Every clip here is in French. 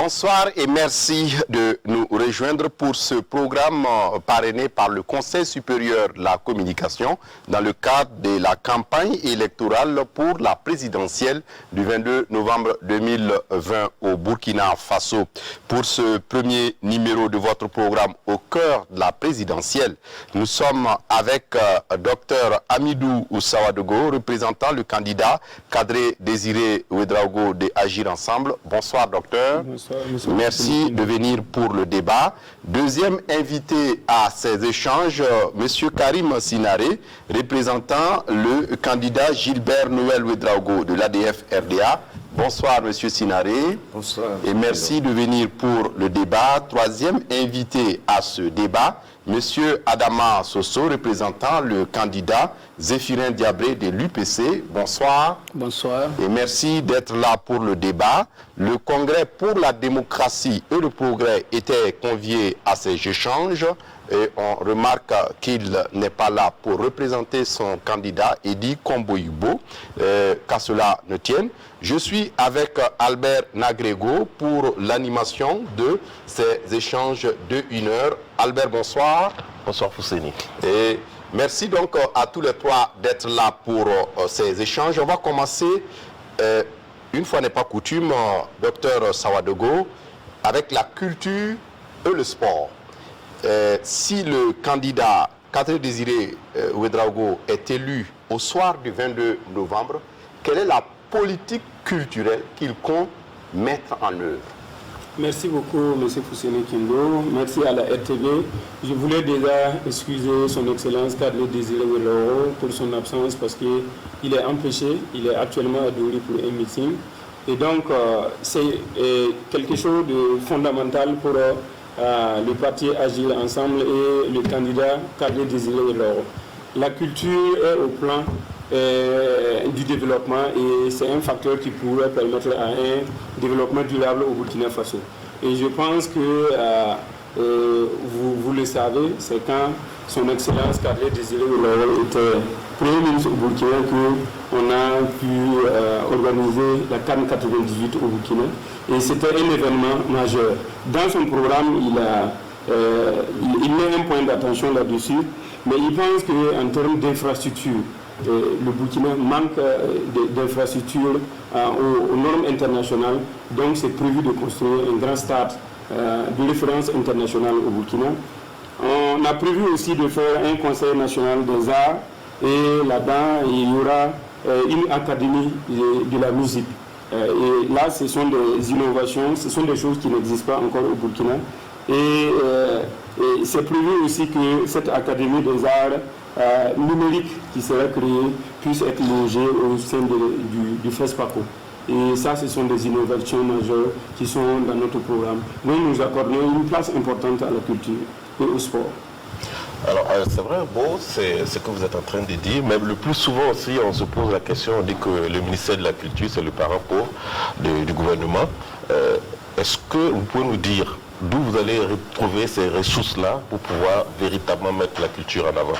Bonsoir et merci de nous rejoindre pour ce programme parrainé par le Conseil supérieur de la communication dans le cadre de la campagne électorale pour la présidentielle du 22 novembre 2020 au Burkina Faso. Pour ce premier numéro de votre programme au cœur de la présidentielle, nous sommes avec Dr Amidou Sawadogo, représentant le candidat Kadri Désiré Ouedraogo de Agir Ensemble. Bonsoir docteur. Bonsoir. Merci de venir pour le débat. Deuxième invité à ces échanges, M. Karim Sinaré, représentant le candidat Gilbert Noël Ouedraogo de l'ADF-RDA. Bonsoir M. Sinaré. Bonsoir. Et merci de venir pour le débat. Troisième invité à ce débat, M. Adama Soso, représentant le candidat Zéphirin Diabré de l'UPC. Bonsoir. Bonsoir. Et merci d'être là pour le débat. Le Congrès pour la démocratie et le progrès était convié à ces échanges et on remarque qu'il n'est pas là pour représenter son candidat Edi Komboyubo, qu'à cela ne tienne. Je suis avec Albert Nagrego pour l'animation de ces échanges de 1 heure. Albert, bonsoir. Bonsoir Fousseni. Et merci donc à tous les trois d'être là pour ces échanges. On va commencer, une fois n'est pas coutume, docteur Sawadogo, avec la culture et le sport. Si le candidat Kadri Désiré Ouedraogo est élu au soir du 22 novembre, quelle est la politique culturelle qu'il compte mettre en œuvre? Merci beaucoup, M. Fousseni Kindo. Merci à la RTV. Je voulais déjà excuser son Excellence Kadri Désiré Ouedraogo pour son absence parce qu'il est empêché. Il est actuellement à Doury pour un meeting. Et donc, c'est quelque chose de fondamental pour le parti Agir Ensemble et le candidat Kadri Désiré Ouedraogo. La culture est au plan du développement et c'est un facteur qui pourrait permettre à un développement durable au Burkina Faso. Et je pense que vous le savez, c'est quand son Excellence Kadri Désiré Ouedraogo était Premier ministre au Burkina qu'on a pu organiser la CAN 98 au Burkina. Et c'était un événement majeur. Dans son programme, il met un point d'attention là-dessus, mais il pense qu'en termes d'infrastructure, le Burkina manque d'infrastructures aux normes internationales. Donc c'est prévu de construire un grand stade de référence internationale au Burkina. On a prévu aussi de faire un conseil national des arts et là-dedans il y aura une académie de la musique. Et là ce sont des innovations, ce sont des choses qui n'existent pas encore au Burkina. Et c'est prévu aussi que cette académie des arts numériques qui sera créée puisse être logée au sein du FESPACO. Et ça, ce sont des innovations majeures qui sont dans notre programme. Nous accordons une place importante à la culture et au sport. Alors, c'est vrai, bon, c'est ce que vous êtes en train de dire, mais le plus souvent aussi, on se pose la question, on dit que le ministère de la Culture, c'est le parent pauvre du gouvernement. Est-ce que vous pouvez nous dire d'où vous allez retrouver ces ressources-là pour pouvoir véritablement mettre la culture en avant?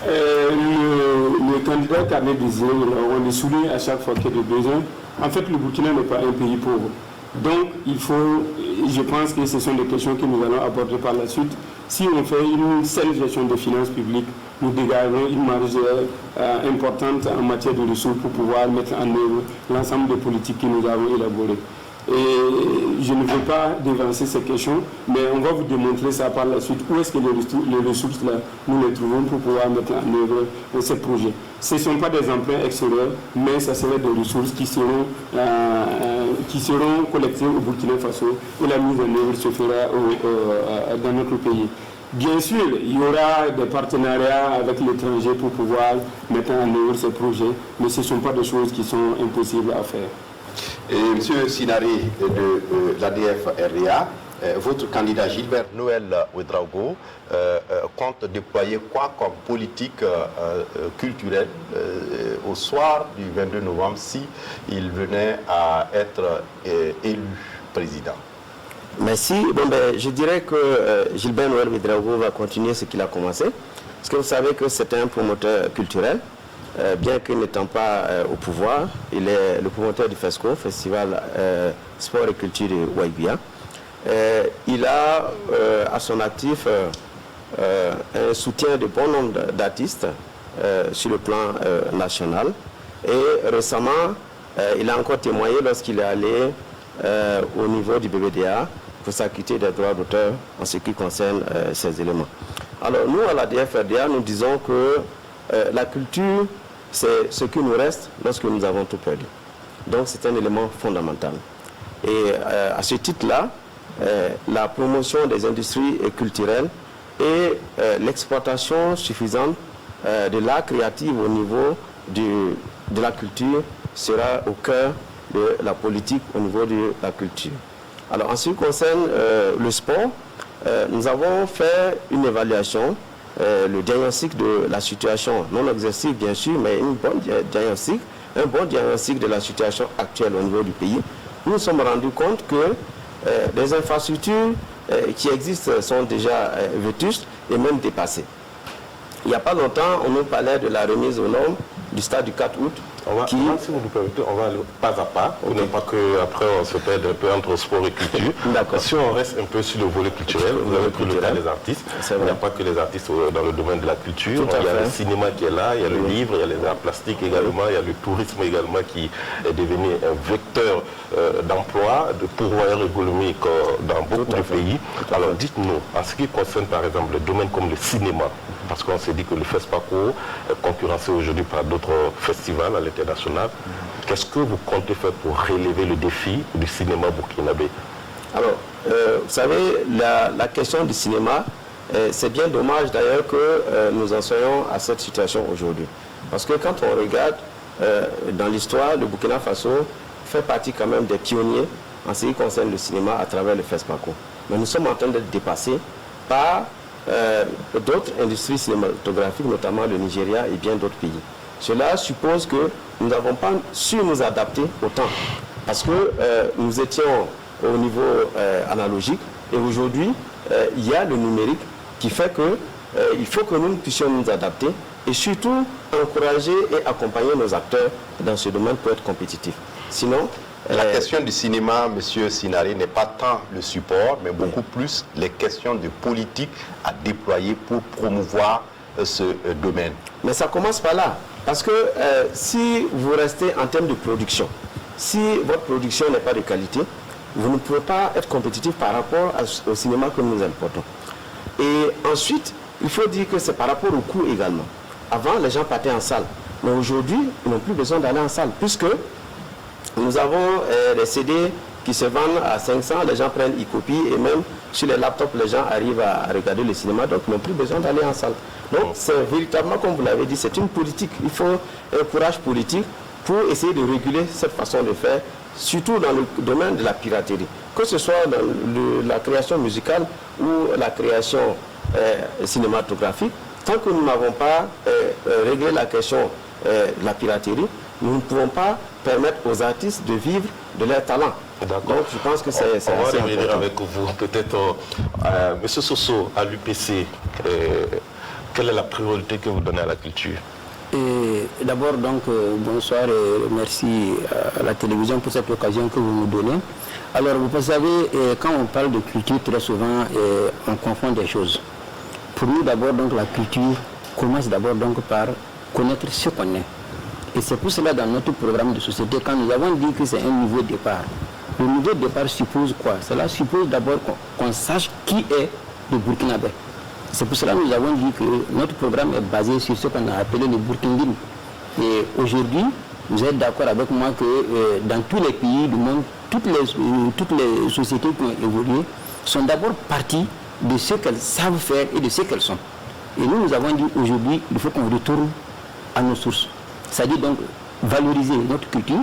Le candidat Kadri Désiré, on le souligne à chaque fois qu'il y a des besoins. En fait, le Burkina n'est pas un pays pauvre. Donc, je pense que ce sont des questions que nous allons aborder par la suite. Si on fait une saine gestion des finances publiques, nous dégagerons une marge importante en matière de ressources pour pouvoir mettre en œuvre l'ensemble des politiques que nous avons élaborées. Et je ne veux pas dévancer ces questions, mais on va vous démontrer ça par la suite. Où est-ce que les ressources là, nous les trouvons pour pouvoir mettre en œuvre ces projets. Ce ne sont pas des emprunts extérieurs, mais ça serait des ressources qui seront collectées au Burkina Faso et la mise en œuvre se fera dans notre pays. Bien sûr, il y aura des partenariats avec l'étranger pour pouvoir mettre en œuvre ces projets, mais ce ne sont pas des choses qui sont impossibles à faire. Et M. Sinaré de l'ADF-RDA, votre candidat Gilbert Noël Ouedraogo compte déployer quoi comme politique culturelle au soir du 22 novembre si il venait à être élu président? Merci. Je dirais que Gilbert Noël Ouedraogo va continuer ce qu'il a commencé. Parce que vous savez que c'est un promoteur culturel. Bien que n'étant pas au pouvoir, il est le promoteur du FESCO, Festival Sport et Culture de Ouaïbia. il a à son actif un soutien de bon nombre d'artistes sur le plan national. Et récemment, il a encore témoigné lorsqu'il est allé au niveau du BBDA pour s'acquitter des droits d'auteur en ce qui concerne ces éléments. Alors nous, à la DFRDA, nous disons que la culture, c'est ce qui nous reste lorsque nous avons tout perdu. Donc c'est un élément fondamental. Et à ce titre-là, la promotion des industries culturelles et l'exploitation suffisante de l'art créatif au niveau de la culture sera au cœur de la politique au niveau de la culture. Alors en ce qui concerne le sport, nous avons fait une évaluation, le diagnostic de la situation, non exhaustif bien sûr, mais un bon diagnostic de la situation actuelle au niveau du pays. Nous nous sommes rendus compte que les infrastructures qui existent sont déjà vétustes et même dépassées. Il n'y a pas longtemps, on nous parlait de la remise aux normes du stade du 4 août. Si vous nous permettez, on va aller pas à pas, pour ne pas qu'après on se perde un peu entre sport et culture. Si on reste un peu sur le volet culturel, vous avez pris le cas des artistes. Il n'y a pas que les artistes dans le domaine de la culture. Il y a le cinéma qui est là, il y a le livre, il y a les arts plastiques également, il y a le tourisme également qui est devenu un vecteur d'emploi, de pourvoyeur économique dans beaucoup de pays. Alors dites-nous, en ce qui concerne par exemple le domaine comme le cinéma, parce qu'on s'est dit que le FESPACO est concurrencé aujourd'hui par d'autres festivals à l'international. Qu'est-ce que vous comptez faire pour relever le défi du cinéma burkinabé? Alors, vous savez, la question du cinéma, c'est bien dommage d'ailleurs que nous en soyons à cette situation aujourd'hui. Parce que quand on regarde dans l'histoire, le Burkina Faso fait partie quand même des pionniers en ce qui concerne le cinéma à travers le FESPACO. Mais nous sommes en train d'être dépassés par d'autres industries cinématographiques, notamment le Nigeria et bien d'autres pays. Cela suppose que nous n'avons pas su nous adapter au temps, parce que nous étions au niveau analogique et aujourd'hui il y a le numérique qui fait que il faut que nous puissions nous adapter et surtout encourager et accompagner nos acteurs dans ce domaine pour être compétitifs. Sinon, la question du cinéma, M. Sinari, n'est pas tant le support, mais beaucoup plus les questions de politique à déployer pour promouvoir ce domaine. Mais ça commence par là. Parce que si vous restez en termes de production, si votre production n'est pas de qualité, vous ne pouvez pas être compétitif par rapport au cinéma que nous importons. Et ensuite, il faut dire que c'est par rapport au coût également. Avant, les gens partaient en salle. Mais aujourd'hui, ils n'ont plus besoin d'aller en salle, puisque nous avons des CD qui se vendent à 500, les gens prennent e-copie et même sur les laptops, les gens arrivent à regarder le cinéma, donc ils n'ont plus besoin d'aller en salle. Donc c'est véritablement, comme vous l'avez dit, c'est une politique. Il faut un courage politique pour essayer de réguler cette façon de faire, surtout dans le domaine de la piraterie. Que ce soit dans la création musicale ou la création cinématographique, tant que nous n'avons pas réglé la question de la piraterie, nous ne pouvons pas permettre aux artistes de vivre de leur talent. Donc je pense que c'est assez important. On va revenir avec vous. Peut-être, M. Soso, à l'UPC, quelle est la priorité que vous donnez à la culture? D'abord, donc, bonsoir et merci à la télévision pour cette occasion que vous nous donnez. Alors, vous savez, quand on parle de culture, très souvent, on confond des choses. Pour nous, d'abord, donc, la culture commence d'abord donc par connaître ce qu'on est. Et c'est pour cela, dans notre programme de société, quand nous avons dit que c'est un niveau de départ, le niveau de départ suppose quoi? Cela suppose d'abord qu'on sache qui est le Burkinabé. C'est pour cela que nous avons dit que notre programme est basé sur ce qu'on a appelé le Burkindine. Et aujourd'hui, vous êtes d'accord avec moi que dans tous les pays du monde, toutes les sociétés qui ont évolué sont d'abord parties de ce qu'elles savent faire et de ce qu'elles sont. Et nous avons dit aujourd'hui, il faut qu'on retourne à nos sources. C'est-à-dire donc valoriser notre culture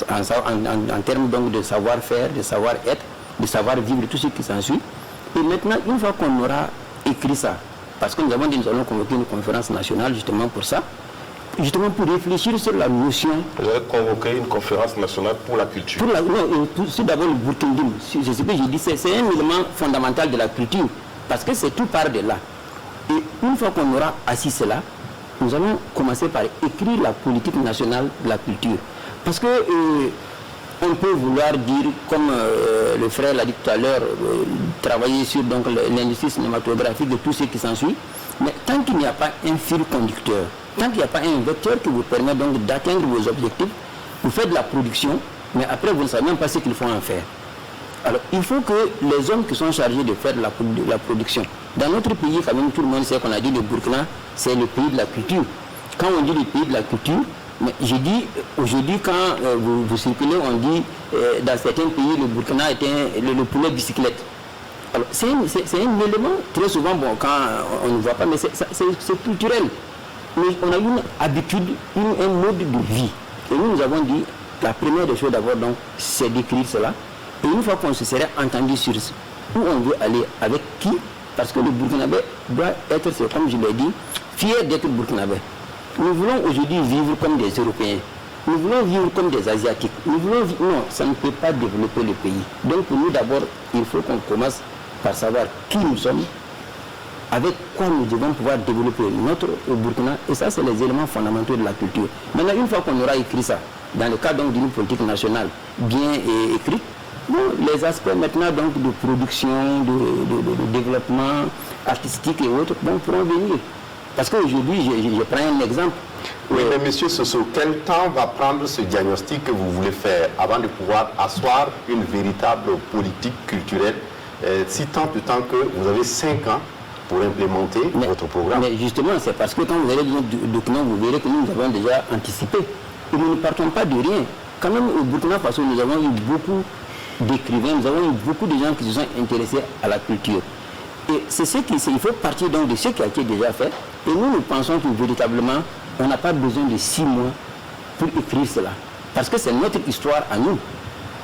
en termes donc de savoir-faire, de savoir-être, de savoir-vivre, tout ce qui s'ensuit. Et maintenant, une fois qu'on aura écrit ça, parce que nous avons dit que nous allons convoquer une conférence nationale justement pour ça, justement pour réfléchir sur la notion... Vous allez convoquer une conférence nationale pour la culture. C'est d'abord le Burkindine. C'est ce que j'ai dit, c'est un élément fondamental de la culture, parce que c'est tout part de là. Et une fois qu'on aura assis cela, nous allons commencer par écrire la politique nationale de la culture. Parce que on peut vouloir dire, comme le frère l'a dit tout à l'heure, travailler sur l'industrie cinématographique de tout ce qui s'ensuit, mais tant qu'il n'y a pas un fil conducteur, tant qu'il n'y a pas un vecteur qui vous permet donc d'atteindre vos objectifs, vous faites de la production, mais après vous ne savez même pas ce qu'il faut en faire. Alors il faut que les hommes qui sont chargés de faire de la production, dans notre pays quand même tout le monde sait qu'on a dit le Burkina, c'est le pays de la culture. Quand on dit le pays de la culture, mais j'ai dit, aujourd'hui, quand vous circulez, on dit, dans certains pays, le Burkina est le poulet bicyclette. Alors, c'est un élément, très souvent, bon, quand on ne voit pas, mais c'est culturel. Mais on a une habitude, un mode de vie. Et nous avons dit, la première des choses d'abord, donc, c'est d'écrire cela. Et une fois qu'on se serait entendu sur où on veut aller, avec qui, parce que le Burkinabé doit être, comme je l'ai dit, fier d'être Burkinabé. Nous voulons aujourd'hui vivre comme des Européens. Nous voulons vivre comme des Asiatiques. Nous voulons vivre... Non, ça ne peut pas développer le pays. Donc pour nous d'abord, il faut qu'on commence par savoir qui nous sommes, avec quoi nous devons pouvoir développer notre Burkina. Et ça, c'est les éléments fondamentaux de la culture. Maintenant, une fois qu'on aura écrit ça, dans le cadre d'une politique nationale bien écrite, bon, les aspects maintenant donc, de production, de développement artistique et autres, bon, pourront venir. Parce qu'aujourd'hui, je prends un exemple. Oui, mais monsieur Soso, quel temps va prendre ce diagnostic que vous voulez faire avant de pouvoir asseoir une véritable politique culturelle, si tant de temps que vous avez 5 ans pour implémenter votre programme? Mais justement, c'est parce que quand vous allez dans notre document, vous verrez que nous avons déjà anticipé. Et nous ne partons pas de rien. Quand même, au Burkina Faso, nous avons eu beaucoup d'écrivains, nous avons eu beaucoup de gens qui se sont intéressés à la culture. Et c'est ce il faut partir donc de ce qui a été déjà fait. Et nous pensons que véritablement, on n'a pas besoin de 6 mois pour écrire cela. Parce que c'est notre histoire à nous.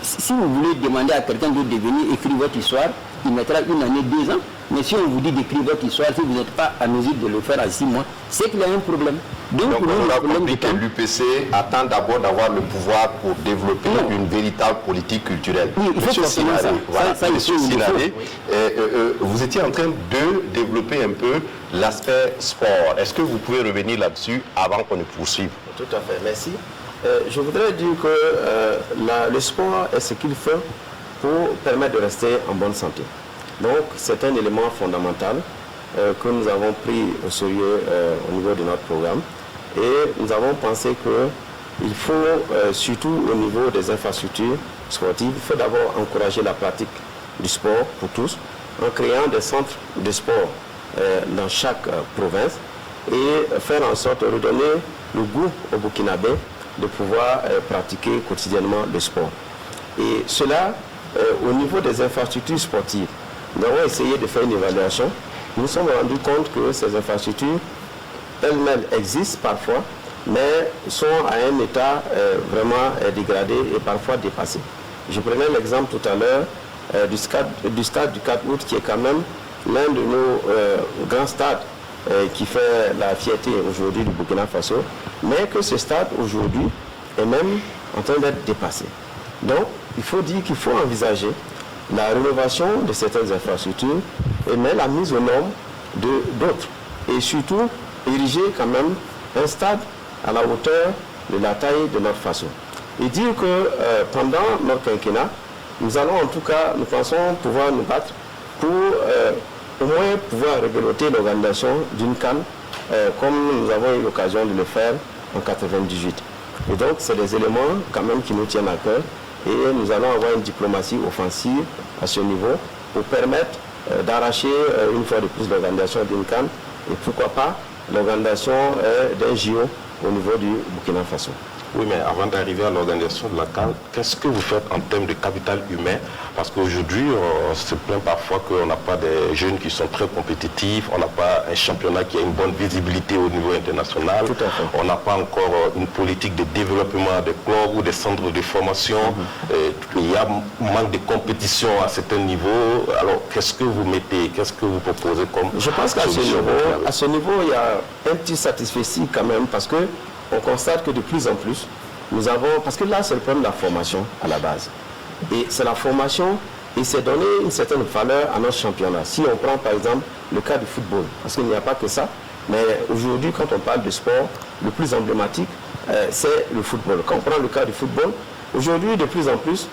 Si vous voulez demander à quelqu'un de venir écrire votre histoire, il mettra 1 année, 2 ans. Mais si on vous dit d'écrire votre histoire, si vous n'êtes pas à mesure de le faire en 6 mois, c'est qu'il y a un problème. Donc on a compris que l'UPC attend d'abord d'avoir le pouvoir pour développer une véritable politique culturelle. Oui, Monsieur Sinaré, Monsieur Sinaré, vous étiez en train de développer un peu l'aspect sport. Est-ce que vous pouvez revenir là-dessus avant qu'on ne poursuive? Tout à fait, merci. Je voudrais dire que le sport est ce qu'il faut pour permettre de rester en bonne santé. Donc c'est un élément fondamental que nous avons pris au sérieux au niveau de notre programme. Et nous avons pensé qu'il faut, surtout au niveau des infrastructures sportives, il faut d'abord encourager la pratique du sport pour tous, en créant des centres de sport dans chaque province et faire en sorte de redonner le goût aux Burkinabés de pouvoir pratiquer quotidiennement le sport. Et cela, au niveau des infrastructures sportives, nous avons essayé de faire une évaluation. Nous nous sommes rendus compte que ces infrastructures elles-mêmes existent parfois, mais sont à un état vraiment dégradé et parfois dépassé. Je prenais l'exemple tout à l'heure du stade du 4 août, qui est quand même l'un de nos grands stades qui fait la fierté aujourd'hui du Burkina Faso, mais que ce stade aujourd'hui est même en train d'être dépassé. Donc, il faut dire qu'il faut envisager la rénovation de certaines infrastructures et même la mise aux normes d'autres. Et surtout, ériger quand même un stade à la hauteur de la taille de notre façon. Et dire que pendant notre quinquennat, nous allons en tout cas, nous pensons pouvoir nous battre pour au moins pouvoir rebeloter l'organisation d'une CAN comme nous avons eu l'occasion de le faire en 1998. Et donc, c'est des éléments quand même qui nous tiennent à cœur. Et nous allons avoir une diplomatie offensive à ce niveau pour permettre d'arracher une fois de plus l'organisation d'une CAN et pourquoi pas l'organisation d'un JO au niveau du Burkina Faso. Oui, mais avant d'arriver à l'organisation de la CAN, qu'est-ce que vous faites en termes de capital humain? Parce qu'aujourd'hui, on se plaint parfois qu'on n'a pas des jeunes qui sont très compétitifs, on n'a pas un championnat qui a une bonne visibilité au niveau international, on n'a pas encore une politique de développement des clubs ou des centres de formation, il y a un manque de compétition à certains niveaux. Alors, qu'est-ce que vous mettez, qu'est-ce que vous proposez comme Je pense qu'à ce niveau, il y a un petit satisfait quand même, parce que on constate que de plus en plus, nous avons, parce que là c'est le problème de la formation à la base. Et c'est la formation et c'est donner une certaine valeur à notre championnat. Si on prend par exemple le cas du football, parce qu'il n'y a pas que ça, mais aujourd'hui quand on parle de sport, le plus emblématique, c'est le football. Quand on prend le cas du football, aujourd'hui, de plus en plus,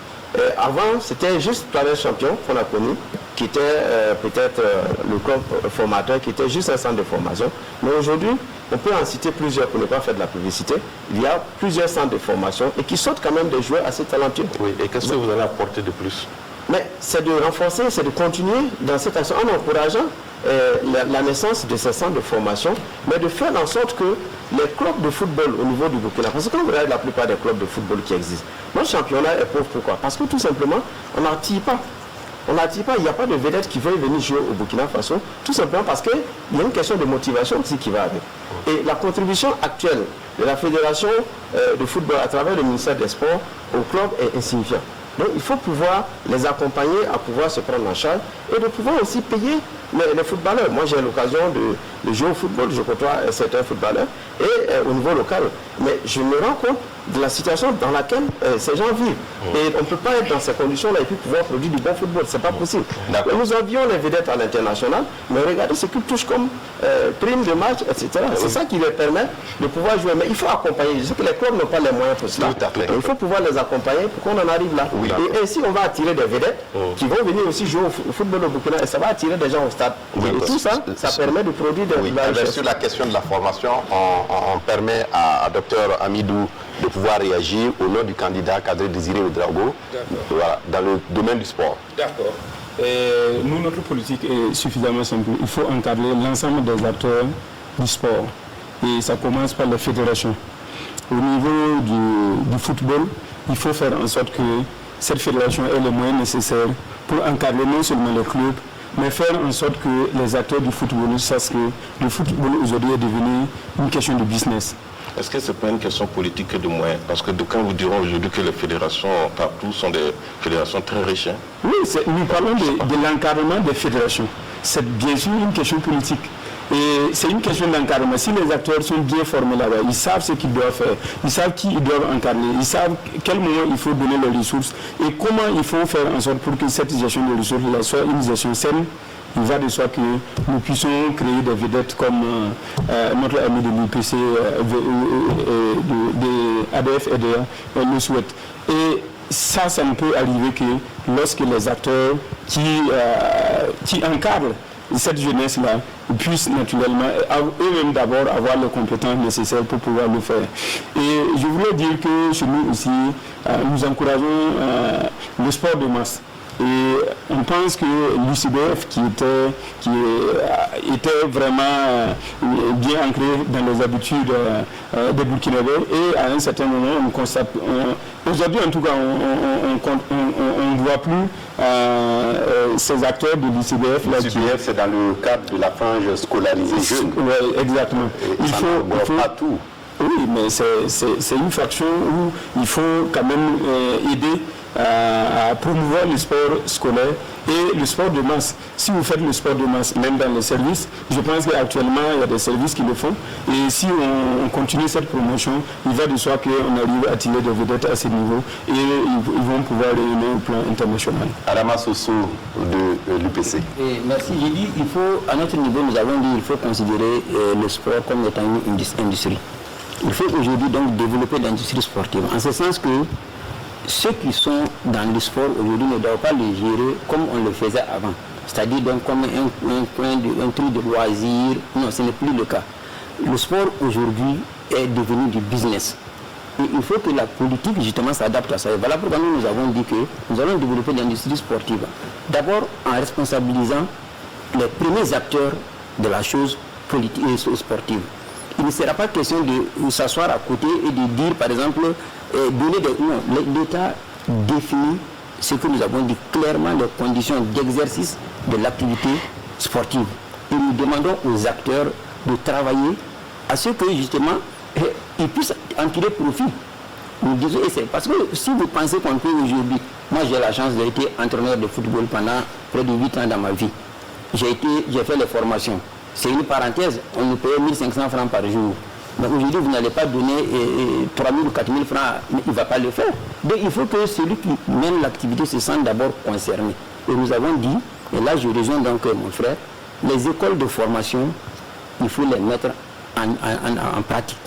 avant, c'était juste Planète Champion qu'on a connu, qui était peut-être le club formateur, qui était juste un centre de formation. Mais aujourd'hui, on peut en citer plusieurs pour ne pas faire de la publicité. Il y a plusieurs centres de formation et qui sortent quand même des joueurs assez talentueux. Oui, et qu'est-ce que vous allez apporter de plus? Mais c'est de renforcer, c'est de continuer dans cette action en encourageant la naissance de ces centres de formation, mais de faire en sorte que les clubs de football au niveau du Burkina, parce que quand vous regardez la plupart des clubs de football qui existent, notre championnat est pauvre. Pourquoi? Parce que tout simplement, on n'attire pas. On n'attire pas, il n'y a pas de vedettes qui veulent venir jouer au Burkina Faso, tout simplement parce qu'il y a une question de motivation aussi qui va avec. Et la contribution actuelle de la Fédération de football à travers le ministère des Sports au club est insignifiante. Donc il faut pouvoir les accompagner à pouvoir se prendre en charge et de pouvoir aussi payer les footballeurs. Moi j'ai l'occasion de jouer au football, je côtoie certains footballeurs et au niveau local. Mais je me rends compte de la situation dans laquelle ces gens vivent. Et on ne peut pas être dans ces conditions-là et puis pouvoir produire du bon football. Ce n'est pas possible. Nous avions les vedettes à l'international, mais regardez ce qu'ils touchent comme prime de match, etc. C'est ça qui leur permet de pouvoir jouer. Mais il faut accompagner. Je sais que les clubs n'ont pas les moyens pour cela. Il faut pouvoir les accompagner pour qu'on en arrive là. Oui, et ainsi, on va attirer des vedettes qui vont venir aussi jouer au football au Burkina et ça va attirer des gens au stade. Et tout ça, ça permet de produire des richesses. Sur la question de la formation, on permet à Dr Amidou de pouvoir réagir au nom du candidat Kadri Désiré Ouedraogo dans le domaine du sport. D'accord. Nous, notre politique est suffisamment simple. Il faut encadrer l'ensemble des acteurs du sport. Et ça commence par les fédérations. Au niveau du football, il faut faire en sorte que cette fédération ait les moyens nécessaires pour encadrer non seulement les clubs, mais faire en sorte que les acteurs du football sachent que le football aujourd'hui est devenu une question de business. Est-ce que ce n'est pas une question politique et de moyens? Parce que d'aucuns vous diront aujourd'hui que les fédérations partout sont des fédérations très riches. Hein? Oui, nous parlons de l'encadrement des fédérations. C'est bien sûr une question politique. Et c'est une question d'encadrement. Si les acteurs sont bien formés là-bas, ils savent ce qu'ils doivent faire, ils savent qui ils doivent encadrer, ils savent quel moment il faut donner les ressources et comment il faut faire en sorte pour que cette gestion de ressources soit une gestion saine. Il va de soi que nous puissions créer des vedettes comme notre ami de l'UPC, de ADF et EDA le souhaite. Et ça ne peut arriver que lorsque les acteurs qui encadrent cette jeunesse-là puissent naturellement eux-mêmes d'abord avoir les compétences nécessaires pour pouvoir le faire. Et je voulais dire que chez nous aussi, nous encourageons le sport de masse. Et on pense que l'UCBF qui était vraiment bien ancré dans les habitudes des Burkinabés et à un certain moment on constate, aujourd'hui en tout cas on ne voit plus ces acteurs de l'UCBF. L'UCBF c'est dans le cadre de la frange scolarisée jeune. Oui, exactement. Il faut pas tout. Oui, mais c'est une fraction où il faut quand même aider à promouvoir le sport scolaire et le sport de masse. Si vous faites le sport de masse, même dans les services, je pense qu'actuellement il y a des services qui le font. Et si on continue cette promotion, il va de soi qu'on arrive à tirer des vedettes à ce niveau et ils vont pouvoir rayonner au plan international. Adama Soso de l'UPC. Merci. J'ai dit, il faut, à notre niveau, nous avons dit qu'il faut considérer le sport comme étant une industrie. Il faut aujourd'hui donc développer l'industrie sportive. En ce sens que ceux qui sont dans le sport aujourd'hui ne doivent pas le gérer comme on le faisait avant. C'est-à-dire donc comme un truc de loisir. Non, ce n'est plus le cas. Le sport aujourd'hui est devenu du business. Et il faut que la politique justement s'adapte à ça. Et voilà pourquoi nous avons dit que nous allons développer l'industrie sportive. D'abord en responsabilisant les premiers acteurs de la chose politique et sportive. Il ne sera pas question de s'asseoir à côté et de dire, par exemple, donner des... Non, l'État définit ce que nous avons dit clairement, les conditions d'exercice de l'activité sportive. Et nous demandons aux acteurs de travailler à ce que, justement, ils puissent en tirer profit. Nous disons, et c'est parce que si vous pensez qu'on peut aujourd'hui... Moi, j'ai la chance d'être entraîneur de football pendant près de 8 ans dans ma vie. J'ai fait les formations. C'est une parenthèse, on nous paye 1500 francs par jour. Mais aujourd'hui, vous n'allez pas donner 3000 ou 4000 francs, mais il ne va pas le faire. Donc il faut que celui qui mène l'activité se sente d'abord concerné. Et nous avons dit, et là je rejoins donc mon frère, les écoles de formation, il faut les mettre en pratique.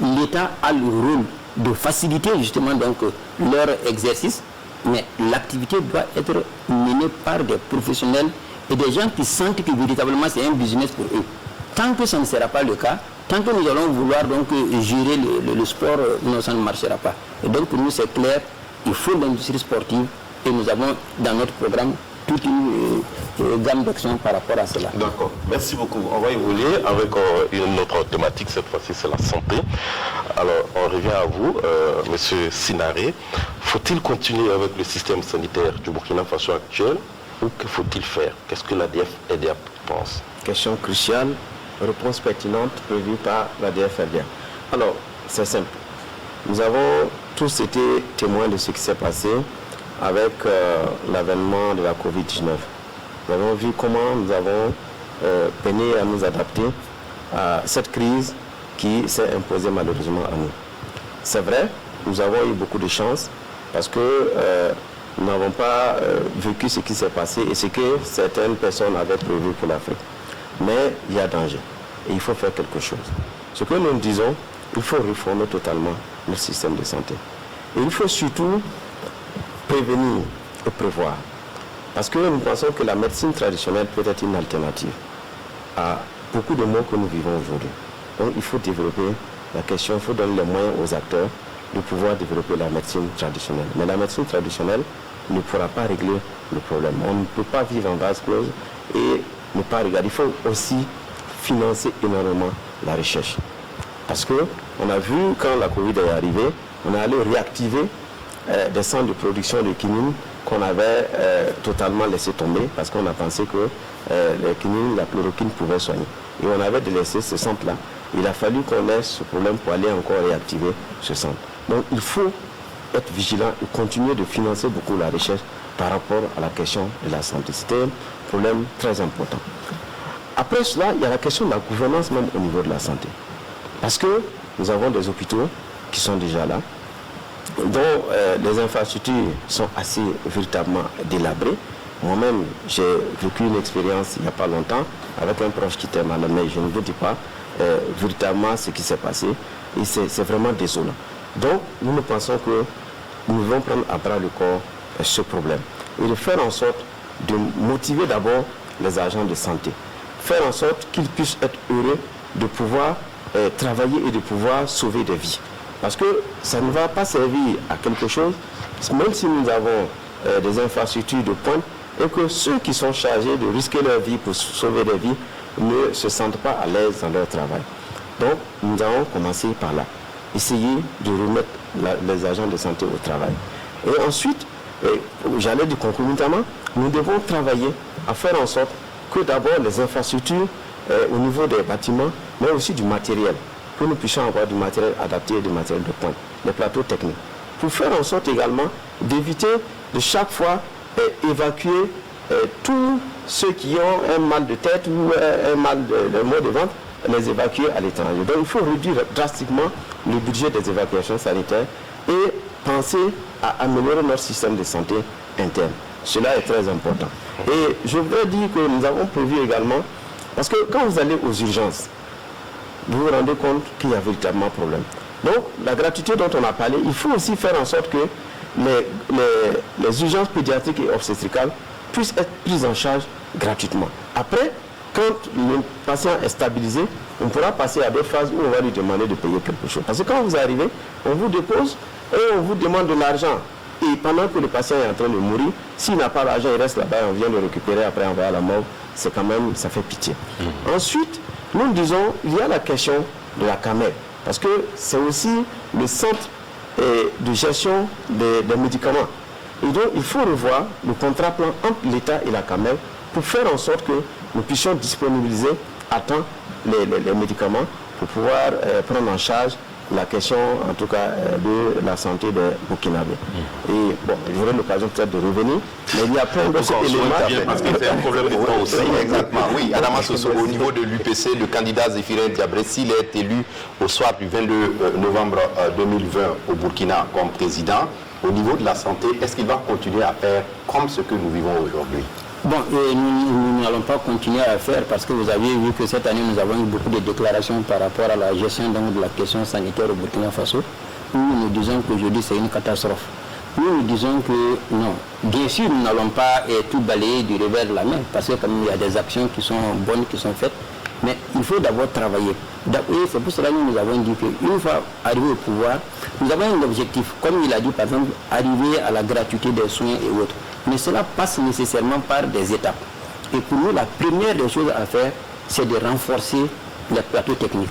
l'État a le rôle de faciliter justement donc leur exercice, mais l'activité doit être menée par des professionnels et des gens qui sentent que véritablement c'est un business pour eux. Tant que ça ne sera pas le cas, tant que nous allons vouloir donc gérer le sport, non, ça ne marchera pas. Et donc pour nous c'est clair, il faut l'industrie sportive et nous avons dans notre programme toute une gamme d'actions par rapport à cela. D'accord, merci beaucoup. On va évoluer avec une autre thématique, cette fois-ci c'est la santé. Alors on revient à vous, Monsieur Sinaré. Faut-il continuer avec le système sanitaire du Burkina Faso actuel ou que faut-il faire? Qu'est-ce que l'ADF EDA pense? Question cruciale, réponse pertinente prévue par l'ADF EDA. Alors, c'est simple. Nous avons tous été témoins de ce qui s'est passé avec l'avènement de la Covid-19. Nous avons vu comment nous avons peiné à nous adapter à cette crise qui s'est imposée malheureusement à nous. C'est vrai, nous avons eu beaucoup de chance parce que nous n'avons pas vécu ce qui s'est passé et ce que certaines personnes avaient prévu pour l'Afrique. Mais il y a danger et il faut faire quelque chose. Ce que nous disons, il faut réformer totalement le système de santé. Et il faut surtout prévenir et prévoir. Parce que nous pensons que la médecine traditionnelle peut être une alternative à beaucoup de maux que nous vivons aujourd'hui. Donc il faut développer la question, il faut donner les moyens aux acteurs de pouvoir développer la médecine traditionnelle. Mais la médecine traditionnelle ne pourra pas régler le problème. On ne peut pas vivre en vase clos et ne pas regarder. Il faut aussi financer énormément la recherche. Parce qu'on a vu quand la Covid est arrivée, on est allé réactiver des centres de production de quinine qu'on avait totalement laissé tomber parce qu'on a pensé que les quinines, la chloroquine pouvait soigner. Et on avait délaissé ce centre-là. Il a fallu qu'on ait ce problème pour aller encore réactiver ce centre. Donc il faut être vigilant et continuer de financer beaucoup la recherche par rapport à la question de la santé. C'était un problème très important. Après cela, il y a la question de la gouvernance même au niveau de la santé. Parce que nous avons des hôpitaux qui sont déjà là, dont les infrastructures sont assez véritablement délabrées. Moi-même, j'ai vécu une expérience il n'y a pas longtemps avec un proche qui était malade, mais je ne vous dis pas véritablement ce qui s'est passé. Et c'est vraiment désolant. Donc, nous pensons que nous devons prendre à bras le corps ce problème et de faire en sorte de motiver d'abord les agents de santé. Faire en sorte qu'ils puissent être heureux de pouvoir travailler et de pouvoir sauver des vies. Parce que ça ne va pas servir à quelque chose, même si nous avons des infrastructures de pointe, et que ceux qui sont chargés de risquer leur vie pour sauver des vies ne se sentent pas à l'aise dans leur travail. Donc, nous allons commencer par là. Essayer de remettre les agents de santé au travail. Et ensuite, j'allais dire concomitamment, nous devons travailler à faire en sorte que d'abord les infrastructures au niveau des bâtiments, mais aussi du matériel, que nous puissions avoir du matériel adapté et du matériel de pointe, des plateaux techniques, pour faire en sorte également d'éviter de chaque fois évacuer tous ceux qui ont un mal de tête ou un mal de maux de ventre, les évacuer à l'étranger. Donc il faut réduire drastiquement le budget des évacuations sanitaires et penser à améliorer notre système de santé interne. Cela est très important. Et je voudrais dire que nous avons prévu également, parce que quand vous allez aux urgences, vous vous rendez compte qu'il y a véritablement problème. Donc la gratuité dont on a parlé, il faut aussi faire en sorte que les urgences pédiatriques et obstétricales puissent être prises en charge gratuitement. Après, quand le patient est stabilisé, on pourra passer à d'autres phases où on va lui demander de payer quelque chose. Parce que quand vous arrivez, on vous dépose et on vous demande de l'argent. Et pendant que le patient est en train de mourir, s'il n'a pas l'argent, il reste là-bas, on vient le récupérer, après on va à la mort. C'est quand même, ça fait pitié. Ensuite, nous disons, il y a la question de la CAMEL. Parce que c'est aussi le centre de gestion des médicaments. Et donc, il faut revoir le contrat plan entre l'État et la CAMEL pour faire en sorte que nous puissions disponibiliser à temps les médicaments pour pouvoir prendre en charge la question, en tout cas, de la santé des Burkinabés. Et bon, j'aurai l'occasion peut-être de revenir, mais il y a plein d'autres éléments. Parce que c'est un problème de temps aussi. Exactement, oui. Adama Soso, au niveau de l'UPC, le candidat Zéphirin Diabré, s'il est élu au soir du 22 novembre 2020 au Burkina comme président, au niveau de la santé, est-ce qu'il va continuer à faire comme ce que nous vivons aujourd'hui? Bon, nous n'allons pas continuer à faire parce que vous avez vu que cette année, nous avons eu beaucoup de déclarations par rapport à la gestion de la question sanitaire au Burkina Faso. Nous disons qu'aujourd'hui, c'est une catastrophe. Nous disons que non. Bien sûr, nous n'allons pas tout balayer du revers de la main parce que comme il y a des actions qui sont bonnes, qui sont faites, mais il faut d'abord travailler. Et c'est pour cela que nous avons dit qu'une fois arrivé au pouvoir, nous avons un objectif, comme il a dit par exemple, arriver à la gratuité des soins et autres. Mais cela passe nécessairement par des étapes. Et pour nous, la première des choses à faire, c'est de renforcer les plateaux techniques.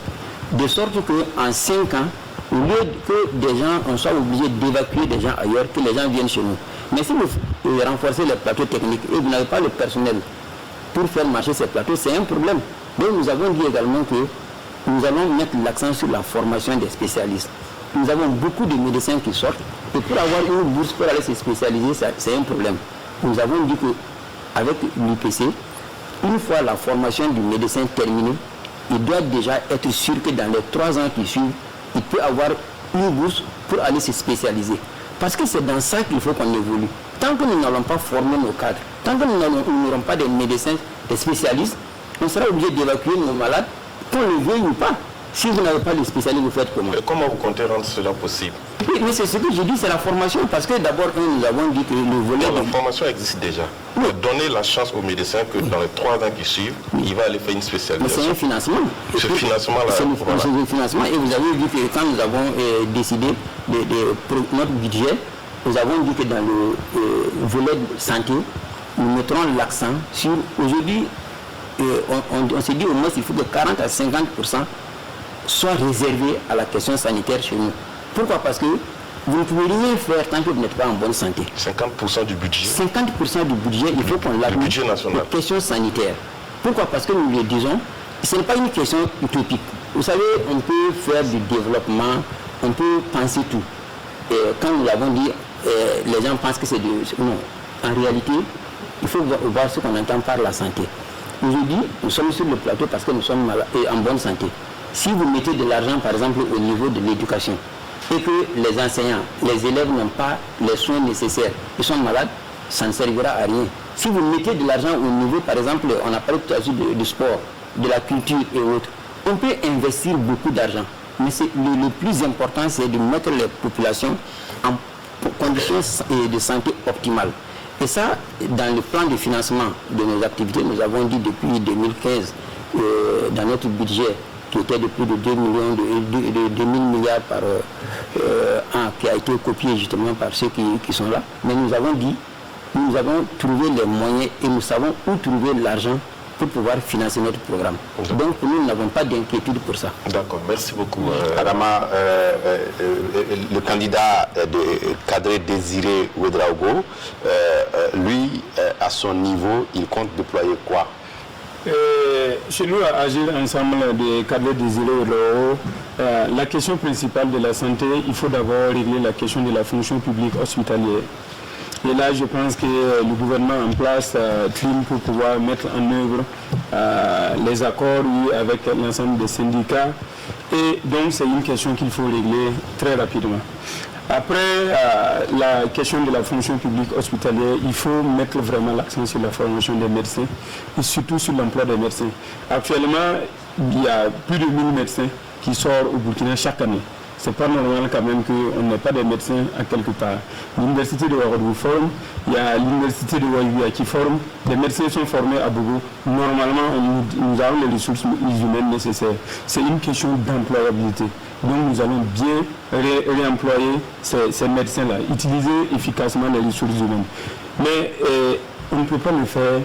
De sorte qu'en 5 ans, au lieu que des gens, on soit obligé d'évacuer des gens ailleurs, que les gens viennent chez nous. Mais si vous renforcez les plateaux techniques et vous n'avez pas le personnel pour faire marcher ces plateaux, c'est un problème. Donc nous avons dit également que nous allons mettre l'accent sur la formation des spécialistes. Nous avons beaucoup de médecins qui sortent et pour avoir une bourse pour aller se spécialiser, c'est un problème. Nous avons dit qu'avec l'UPC, une fois la formation du médecin terminée, il doit déjà être sûr que dans les 3 ans qui suivent, il peut avoir une bourse pour aller se spécialiser. Parce que c'est dans ça qu'il faut qu'on évolue. Tant que nous n'allons pas former nos cadres, tant que nous n'aurons pas des médecins, des spécialistes, on sera obligé d'évacuer nos malades, qu'on le veuille ou pas. Si vous n'avez pas les spécialistes, vous faites comment? Et comment vous comptez rendre cela possible? Oui, mais c'est ce que je dis, c'est la formation. Parce que d'abord, nous avons dit que le volet... La formation existe déjà. Oui. Donner la chance aux médecins que dans les 3 ans qui suivent, il va aller faire une spécialisation. Mais c'est un financement. Ce financement-là, c'est le financement. Et vous avez vu que quand nous avons décidé de notre budget, nous avons dit que dans le volet santé, nous mettrons l'accent sur... Aujourd'hui, on s'est dit au moins qu'il faut que 40 à 50% soit réservé à la question sanitaire chez nous. Pourquoi? Parce que vous ne pouvez rien faire tant que vous n'êtes pas en bonne santé. 50% du budget. 50% du budget, il faut qu'on l'appuie budget national. aux questions sanitaires. Pourquoi? Parce que nous le disons, ce n'est pas une question utopique. Vous savez, on peut faire du développement, on peut penser tout. Et quand nous l'avons dit, les gens pensent que c'est du... Non. En réalité, il faut voir ce qu'on entend par la santé. Aujourd'hui, nous sommes sur le plateau parce que nous sommes en bonne santé. Si vous mettez de l'argent, par exemple, au niveau de l'éducation, et que les enseignants, les élèves n'ont pas les soins nécessaires, ils sont malades, ça ne servira à rien. Si vous mettez de l'argent au niveau, par exemple, on a parlé tout à l'heure du sport, de la culture et autres, on peut investir beaucoup d'argent. Mais le plus important, c'est de mettre les populations en conditions de santé optimales. Et ça, dans le plan de financement de nos activités, nous avons dit depuis 2015, dans notre budget, qui était de plus de 2 000 milliards par an, qui a été copié justement par ceux qui sont là. Mais nous avons dit, nous avons trouvé les moyens et nous savons où trouver l'argent pour pouvoir financer notre programme. Donc pour nous n'avons pas d'inquiétude pour ça. D'accord, merci beaucoup. Adama, le candidat de cadre Désiré Ouedraogo, lui, à son niveau, il compte déployer quoi? Chez nous, à agir ensemble des cadres Désiré Ouedraogo, la question principale de la santé, il faut d'abord régler la question de la fonction publique hospitalière. Et là, je pense que le gouvernement en place trim pour pouvoir mettre en œuvre les accords avec l'ensemble des syndicats. Et donc, c'est une question qu'il faut régler très rapidement. Après, la question de la fonction publique hospitalière, il faut mettre vraiment l'accent sur la formation des médecins et surtout sur l'emploi des médecins. Actuellement, il y a plus de 1000 médecins qui sortent au Burkina chaque année. C'est pas normal quand même qu'on n'ait pas de médecins à quelque part. L'université de Ouagadougou forme, il y a l'université de Ouagadougou qui forme, les médecins sont formés à Bougou. Normalement, nous avons les ressources humaines nécessaires. C'est une question d'employabilité. Donc nous allons bien réemployer ces médecins-là, utiliser efficacement les ressources humaines. Mais on ne peut pas le faire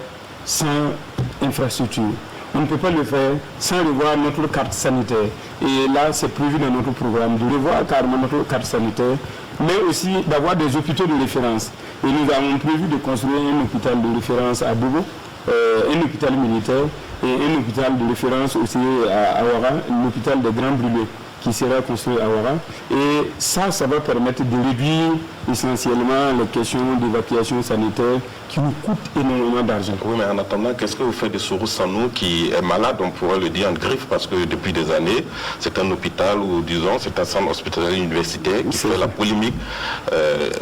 sans infrastructure. On ne peut pas le faire sans revoir notre carte sanitaire. Et là, c'est prévu dans notre programme de revoir carrément notre carte sanitaire, mais aussi d'avoir des hôpitaux de référence. Et nous avons prévu de construire un hôpital de référence à Bobo, un hôpital militaire et un hôpital de référence aussi à Ouara, un hôpital des Grands Brûlés. qui sera construit à Ouara. Et ça va permettre de réduire essentiellement les questions d'évacuation sanitaire qui nous coûtent énormément d'argent. Oui, mais en attendant, qu'est-ce que vous faites de Sourou Sanou qui est malade, on pourrait le dire en griffe, parce que depuis des années, c'est un hôpital ou disons, c'est un centre hospitalier universitaire qui fait la polémique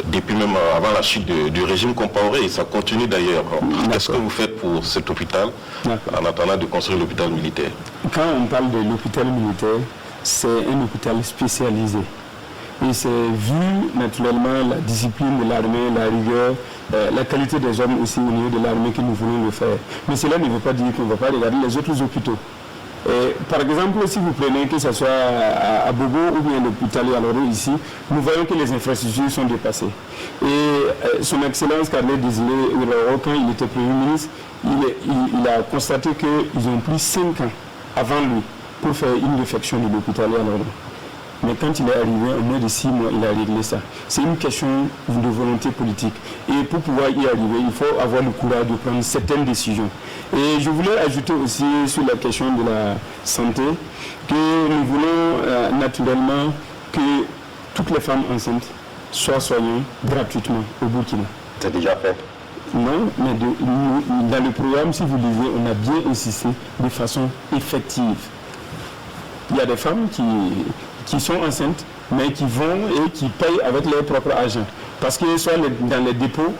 depuis même avant la chute du régime Compaoré, et ça continue d'ailleurs. Qu'est-ce que vous faites pour cet hôpital en attendant de construire l'hôpital militaire? Quand on parle de l'hôpital militaire, c'est un hôpital spécialisé. Et c'est vu naturellement la discipline de l'armée, la rigueur, la qualité des hommes aussi au niveau de l'armée que nous voulons le faire. Mais cela ne veut pas dire qu'on ne va pas regarder les autres hôpitaux. Par exemple, si vous prenez que ce soit à Bobo ou bien l'hôpital Yaloro ici, nous voyons que les infrastructures sont dépassées. Et son Excellence Carlet Désiré Oueloro, quand il était Premier ministre, il a constaté qu'ils ont pris 5 ans avant lui pour faire une réfection de l'hôpital Yaloro. Mais quand il est arrivé, en moins de 6 mois, il a réglé ça. C'est une question de volonté politique. Et pour pouvoir y arriver, il faut avoir le courage de prendre certaines décisions. Et je voulais ajouter aussi sur la question de la santé que nous voulons naturellement que toutes les femmes enceintes soient soignées gratuitement au Burkina. C'est déjà fait. Non, mais dans le programme, si vous lisez, on a bien insisté de façon effective. Il y a des femmes qui sont enceintes, mais qui vont et qui payent avec leur propre argent. Parce que soit dans les dépôts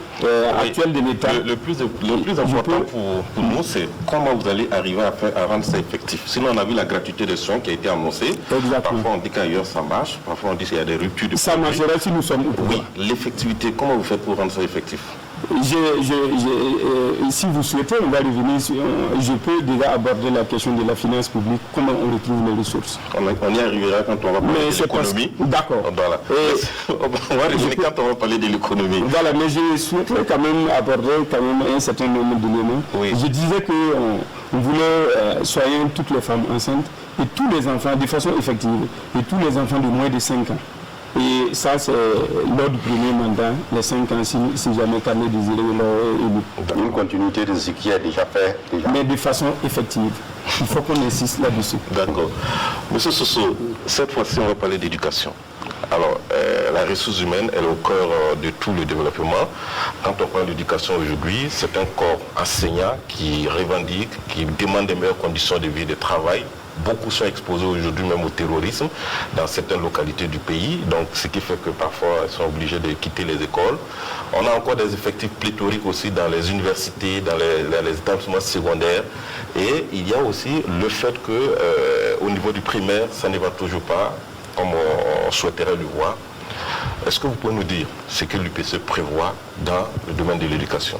actuels de l'État... Le plus important pour nous, c'est comment vous allez arriver à rendre ça effectif. Sinon, on a vu la gratuité des soins qui a été annoncée. Exactement. Parfois, on dit qu'ailleurs, ça marche. Parfois, on dit qu'il y a des ruptures de ça produits. Marchera si nous sommes au pouvoir. Oui, l'effectivité, comment vous faites pour rendre ça effectif? Si vous souhaitez, on va revenir sur, je peux déjà aborder la question de la finance publique, comment on retrouve les ressources. On y arrivera quand on va parler de l'économie. D'accord. Voilà. On va revenir quand on va parler de l'économie. Voilà, mais je souhaiterais quand même aborder quand même un certain nombre d'éléments. Oui. Je disais qu'on voulait soigner toutes les femmes enceintes et tous les enfants de façon effective, et tous les enfants de moins de 5 ans. Et ça, c'est lors du premier mandat, les 5 ans, si jamais Carnet Désiré est élu. Une continuité de ce qui est déjà fait. Mais de façon effective. Il faut qu'on insiste là-dessus. D'accord. Monsieur Soso, cette fois-ci, on va parler d'éducation. Alors, la ressource humaine, elle est au cœur de tout le développement. Quand on parle d'éducation aujourd'hui, c'est un corps enseignant qui revendique, qui demande des meilleures conditions de vie et de travail. Beaucoup sont exposés aujourd'hui même au terrorisme dans certaines localités du pays, donc ce qui fait que parfois ils sont obligés de quitter les écoles. On a encore des effectifs pléthoriques aussi dans les universités, dans les établissements secondaires, et il y a aussi le fait que au niveau du primaire, ça ne va toujours pas comme on souhaiterait le voir. Est-ce que vous pouvez nous dire ce que l'UPC prévoit dans le domaine de l'éducation?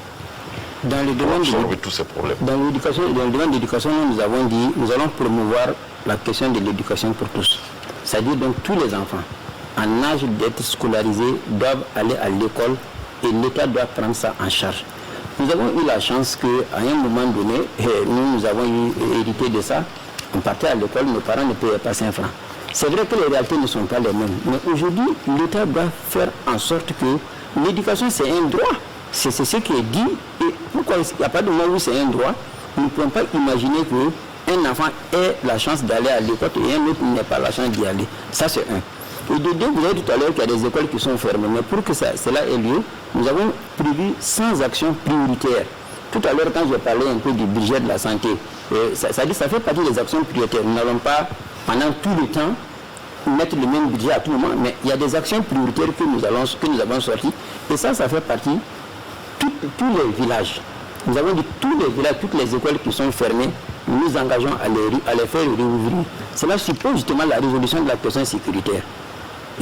Dans le domaine de tous ces problèmes. Dans le domaine de l'éducation, nous avons dit, nous allons promouvoir la question de l'éducation pour tous. C'est-à-dire donc tous les enfants en âge d'être scolarisés doivent aller à l'école et l'État doit prendre ça en charge. Nous avons eu la chance qu'à un moment donné, nous avons hérité de ça. On partait à l'école, nos parents ne payaient pas 5 francs. C'est vrai que les réalités ne sont pas les mêmes. Mais aujourd'hui, l'État doit faire en sorte que l'éducation, c'est un droit. C'est ce qui est dit. Et pourquoi il n'y a pas de moment où c'est un droit? Nous ne pouvons pas imaginer qu'un enfant ait la chance d'aller à l'école et un autre n'ait pas la chance d'y aller. Ça, c'est un. Et de deux, vous avez dit tout à l'heure qu'il y a des écoles qui sont fermées. Mais pour que cela ait lieu, nous avons prévu 100 actions prioritaires. Tout à l'heure, quand j'ai parlé un peu du budget de la santé, ça fait partie des actions prioritaires. Nous n'allons pas, pendant tout le temps, mettre le même budget à tout moment, mais il y a des actions prioritaires que nous avons sorties. Et ça fait partie tous les villages. Nous avons dit tous les villages, toutes les écoles qui sont fermées, nous nous engageons à les faire rouvrir. Cela suppose justement la résolution de la question sécuritaire.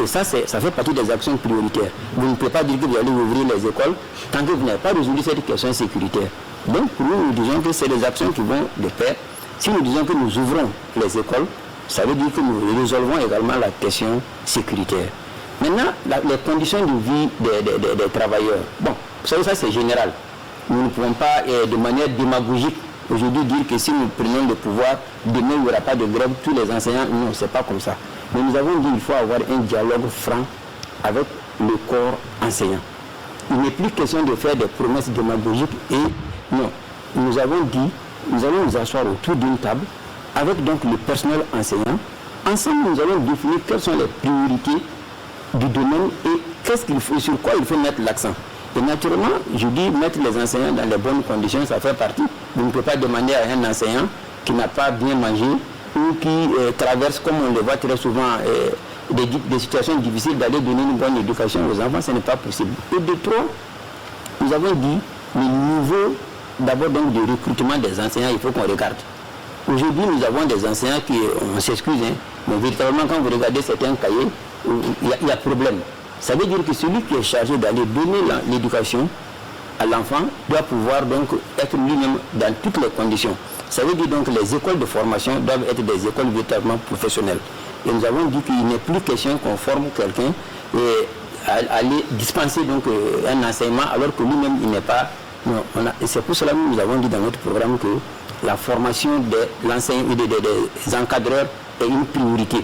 Et ça fait partie des actions prioritaires. Vous ne pouvez pas dire que vous allez ouvrir les écoles tant que vous n'avez pas résolu cette question sécuritaire. Donc pour nous, nous disons que c'est des actions qui vont de pair. Si nous disons que nous ouvrons les écoles, ça veut dire que nous résolvons également la question sécuritaire. Maintenant, les conditions de vie des travailleurs. Bon, vous savez, ça c'est général. Nous ne pouvons pas, de manière démagogique, aujourd'hui dire que si nous prenons le pouvoir, demain il n'y aura pas de grève, tous les enseignants, non, c'est pas comme ça. Mais nous avons dit qu'il faut avoir un dialogue franc avec le corps enseignant. Il n'est plus question de faire des promesses démagogiques et non. Nous avons dit, nous allons nous asseoir autour d'une table avec donc le personnel enseignant ensemble, nous allons définir quelles sont les priorités du domaine et qu'est-ce qu'il faut, sur quoi il faut mettre l'accent. Et naturellement, je dis mettre les enseignants dans les bonnes conditions, ça fait partie. Vous ne pouvez pas demander à un enseignant qui n'a pas bien mangé ou qui traverse, comme on le voit très souvent, des situations difficiles d'aller donner une bonne éducation aux enfants, ce n'est pas possible. Et de trois, nous avons dit le niveau d'abord donc de recrutement des enseignants, il faut qu'on regarde. Aujourd'hui, nous avons des enseignants qui, on s'excuse, mais véritablement quand vous regardez certains cahiers, il y a problème. Ça veut dire que celui qui est chargé d'aller donner l'éducation à l'enfant doit pouvoir donc être lui-même dans toutes les conditions. Ça veut dire donc que les écoles de formation doivent être des écoles véritablement professionnelles. Et nous avons dit qu'il n'est plus question qu'on forme quelqu'un et aller dispenser donc un enseignement alors que lui-même il n'est pas... Non, et c'est pour cela que nous avons dit dans notre programme que la formation de l'enseignant et des encadreurs est une priorité.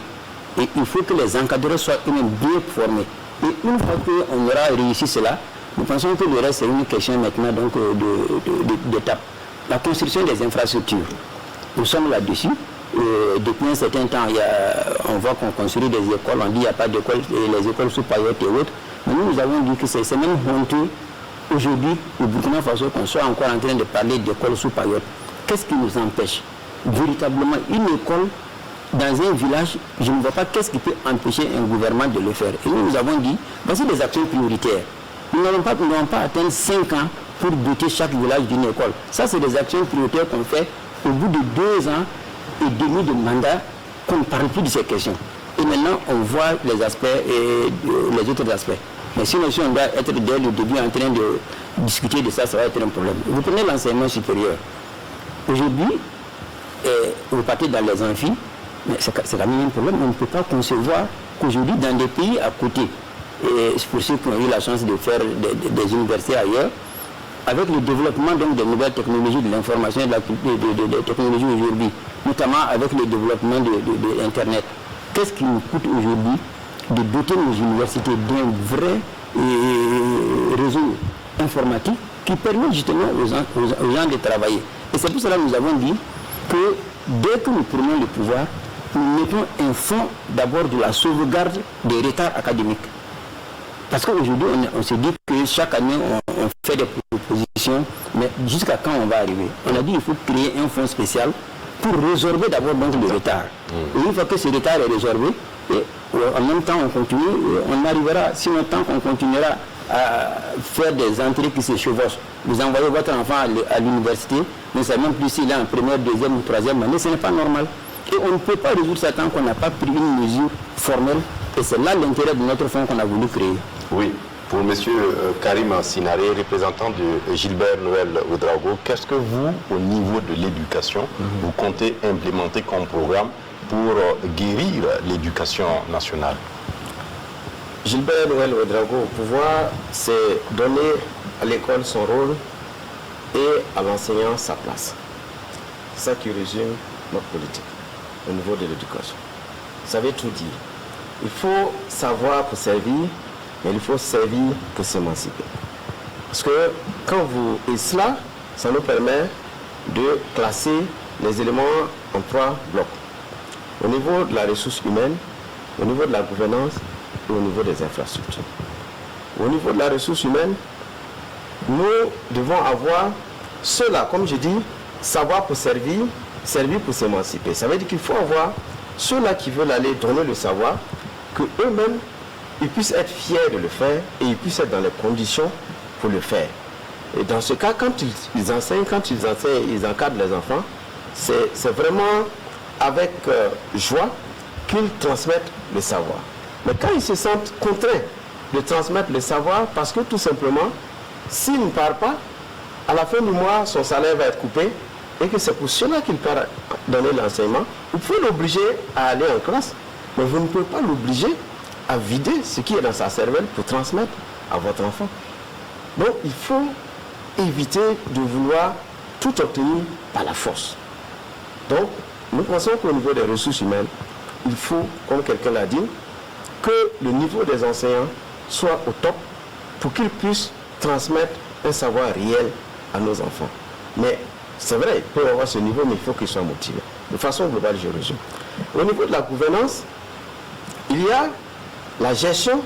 Et il faut que les encadreurs soient eux-mêmes bien formés. Et une fois qu'on aura réussi cela, nous pensons que le reste c'est une question maintenant donc d'étape. La construction des infrastructures. Nous sommes là-dessus. Depuis un certain temps, on voit qu'on construit des écoles, on dit qu'il n'y a pas d'école, les écoles sous paillotes et autres. Mais nous avons dit que c'est même honteux aujourd'hui, au Burkina Faso, qu'on soit encore en train de parler d'écoles sous paillotes. Qu'est-ce qui nous empêche? Véritablement, une école dans un village, je ne vois pas qu'est-ce qui peut empêcher un gouvernement de le faire. Et nous avons dit, voici des actions prioritaires. Nous n'allons pas atteindre 5 ans pour doter chaque village d'une école. Ça, c'est des actions prioritaires qu'on fait au bout de 2 ans et demi de mandat, qu'on ne parle plus de ces questions. Et maintenant, on voit les aspects et les autres aspects. Mais sinon, si on doit être dès le début en train de discuter de ça, ça va être un problème. Vous prenez l'enseignement supérieur. Aujourd'hui, vous partez dans les amphis, mais c'est quand même un problème. On ne peut pas concevoir qu'aujourd'hui, dans des pays à côté, et c'est pour ceux qui ont eu la chance de faire des universités ailleurs, avec le développement donc, des nouvelles technologies de l'information et des technologies aujourd'hui, notamment avec le développement de l'Internet, qu'est-ce qui nous coûte aujourd'hui de doter nos universités d'un vrai réseau informatique qui permet justement aux gens de travailler. Et c'est pour cela que nous avons dit que dès que nous prenons le pouvoir, nous mettons un fonds d'abord de la sauvegarde des retards académiques. Parce qu'aujourd'hui, on se dit que chaque année, on fait des propositions, mais jusqu'à quand on va arriver? On a dit qu'il faut créer un fonds spécial pour résorber d'abord donc le retard. Et une fois que ce retard est résorbé, et en même temps on continue, on arrivera, si longtemps qu'on continuera à faire des entrées qui se chevauchent. Vous envoyez votre enfant à l'université, mais c'est même plus s'il est en première, deuxième ou troisième année, ce n'est pas normal. Et on ne peut pas résoudre ça tant qu'on n'a pas pris une mesure formelle. Et c'est là l'intérêt de notre fonds qu'on a voulu créer. Oui. Pour M. Karim Sinaré, représentant de Gilbert Noël Ouedraogo, qu'est-ce que vous, au niveau de l'éducation, vous comptez implémenter comme programme pour guérir l'éducation nationale? Gilbert Noël Ouedraogo, au pouvoir, c'est donner à l'école son rôle et à l'enseignant sa place. C'est ça qui résume notre politique au niveau de l'éducation. Ça veut tout dire. Il faut savoir pour servir, mais il faut servir pour s'émanciper. Parce que quand vous... Et cela, ça nous permet de classer les éléments en 3 blocs. Au niveau de la ressource humaine, au niveau de la gouvernance et au niveau des infrastructures. Au niveau de la ressource humaine, nous devons avoir cela, comme je dis, savoir pour servir, servir pour s'émanciper. Ça veut dire qu'il faut avoir ceux-là qui veulent aller donner le savoir, que eux-mêmes, ils puissent être fiers de le faire et ils puissent être dans les conditions pour le faire. Et dans ce cas, quand ils enseignent, ils encadrent les enfants, c'est vraiment avec joie qu'ils transmettent le savoir. Mais quand ils se sentent contraints de transmettre le savoir, parce que tout simplement, s'il ne part pas, à la fin du mois, son salaire va être coupé, et que c'est pour cela qu'il part donner l'enseignement, vous pouvez l'obliger à aller en classe, mais vous ne pouvez pas l'obliger à vider ce qui est dans sa cervelle pour transmettre à votre enfant. Donc il faut éviter de vouloir tout obtenir par la force. Donc nous pensons qu'au niveau des ressources humaines, il faut, comme quelqu'un l'a dit, que le niveau des enseignants soit au top pour qu'ils puissent transmettre un savoir réel à nos enfants. Mais c'est vrai, ils peuvent avoir ce niveau, mais il faut qu'ils soient motivés. De façon globale, je résume. au niveau de la gouvernance, il y a la gestion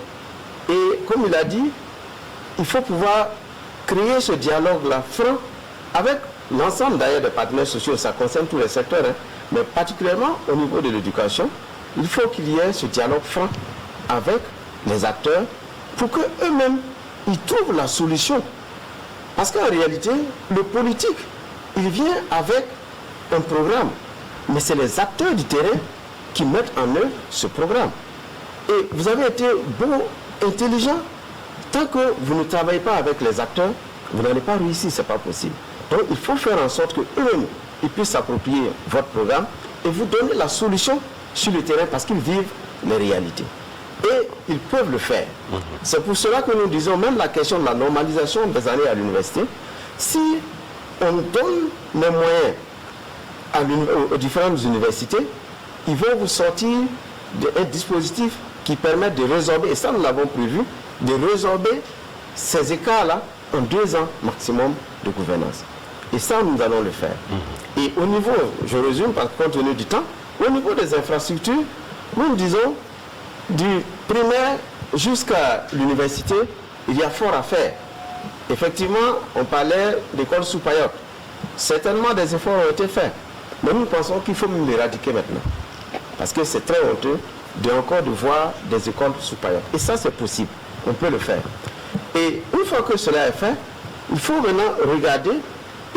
et, comme il a dit, il faut pouvoir créer ce dialogue-là franc avec l'ensemble d'ailleurs des partenaires sociaux. Ça concerne tous les secteurs, hein, mais particulièrement au niveau de l'éducation. Il faut qu'il y ait ce dialogue franc avec les acteurs pour qu'eux-mêmes, ils trouvent la solution. Parce qu'en réalité, le politique, il vient avec un programme. Mais c'est les acteurs du terrain qui mettent en œuvre ce programme. Et vous avez été bon, intelligent. Tant que vous ne travaillez pas avec les acteurs, vous n'allez pas réussir, ce n'est pas possible. Donc il faut faire en sorte qu'eux-mêmes, ils puissent s'approprier votre programme et vous donner la solution sur le terrain parce qu'ils vivent les réalités. Et ils peuvent le faire. C'est pour cela que nous disons, même la question de la normalisation des années à l'université, si on donne les moyens aux différentes universités, ils vont vous sortir un dispositif qui permet de résorber, et ça nous l'avons prévu, de résorber ces écarts-là en 2 ans maximum de gouvernance. Et ça, nous allons le faire. Et au niveau, je résume par compte tenu du temps, au niveau des infrastructures, nous disons, du primaire jusqu'à l'université, il y a fort à faire. Effectivement, on parlait d'écoles sous paillotes. Certainement, des efforts ont été faits. Mais nous pensons qu'il faut même l'éradiquer maintenant. Parce que c'est très honteux de voir des écoles sous paillotes. Et ça, c'est possible. On peut le faire. Et une fois que cela est fait, il faut maintenant regarder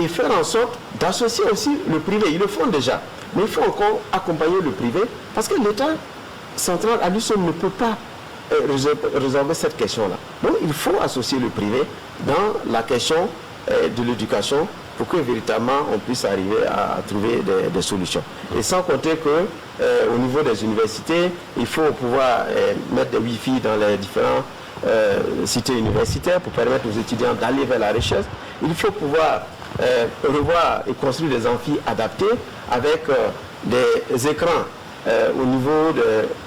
et faire en sorte d'associer aussi le privé. Ils le font déjà. Mais il faut encore accompagner le privé parce que l'État central à lui seul ne peut pas résolver cette question-là. Donc il faut associer le privé dans la question de l'éducation pour que véritablement on puisse arriver à trouver des solutions. Et sans compter que au niveau des universités, il faut pouvoir mettre des Wi-Fi dans les différents cités universitaires pour permettre aux étudiants d'aller vers la recherche. Il faut pouvoir revoir et construire des amphis adaptés avec des écrans au niveau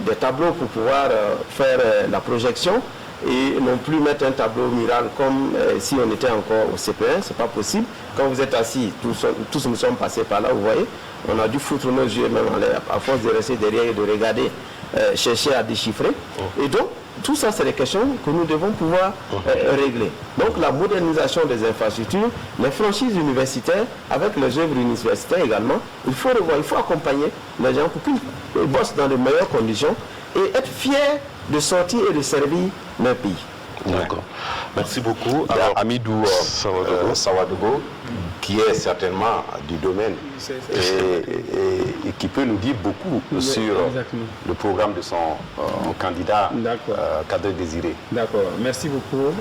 des tableaux pour pouvoir faire la projection et non plus mettre un tableau mural comme si on était encore au CP1, c'est pas possible. Quand vous êtes assis, tous nous sommes passés par là, vous voyez, on a dû foutre nos yeux même en l'air à force de rester derrière et de regarder, chercher à déchiffrer. Et donc, tout ça, c'est des questions que nous devons pouvoir régler. Donc, la modernisation des infrastructures, les franchises universitaires, avec les œuvres universitaires également, il faut revoir, il faut accompagner les gens pour qu'ils bossent dans de meilleures conditions et être fiers de sortir et de servir leur pays. D'accord. Merci beaucoup. Alors, Amidou Sawadogo, qui est certainement du domaine et qui peut nous dire beaucoup sur le programme de son candidat Kadri Désiré. D'accord, merci beaucoup.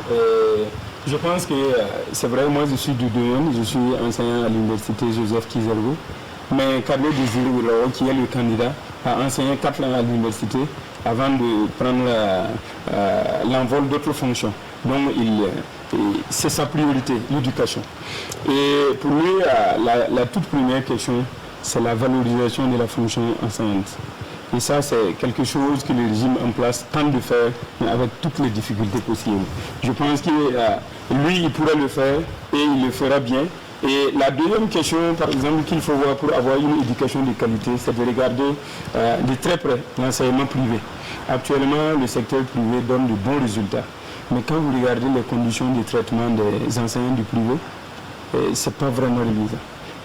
Je pense que c'est vrai, moi je suis du domaine, je suis enseignant à l'université Joseph Kizergo, mais Kadri Désiré, qui est le candidat, a enseigné 4 ans à l'université avant de prendre l'envol d'autres fonctions. Donc c'est sa priorité, l'éducation. Et pour lui, la toute première question, c'est la valorisation de la fonction enseignante. Et ça, c'est quelque chose que le régime en place tente de faire, mais avec toutes les difficultés possibles. Je pense que lui, il pourrait le faire et il le fera bien. Et la deuxième question, par exemple, qu'il faut voir pour avoir une éducation de qualité, c'est de regarder de très près l'enseignement privé. Actuellement, le secteur privé donne de bons résultats. Mais quand vous regardez les conditions de traitement des enseignants du privé, ce n'est pas vraiment réalisant.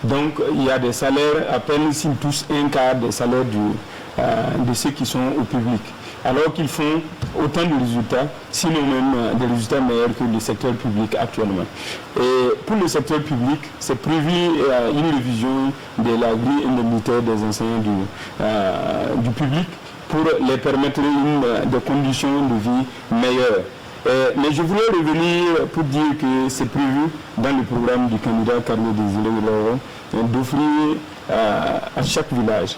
Donc, il y a des salaires, à peine s'ils touchent un quart des salaires de ceux qui sont au public. Alors qu'ils font autant de résultats, sinon même des résultats meilleurs que le secteur public actuellement. Et pour le secteur public, c'est prévu une révision de la grille indemnitaire des enseignants du public pour les permettre des conditions de vie meilleures. Mais je voulais revenir pour dire que c'est prévu dans le programme du candidat Kadri Désiré d'offrir à chaque village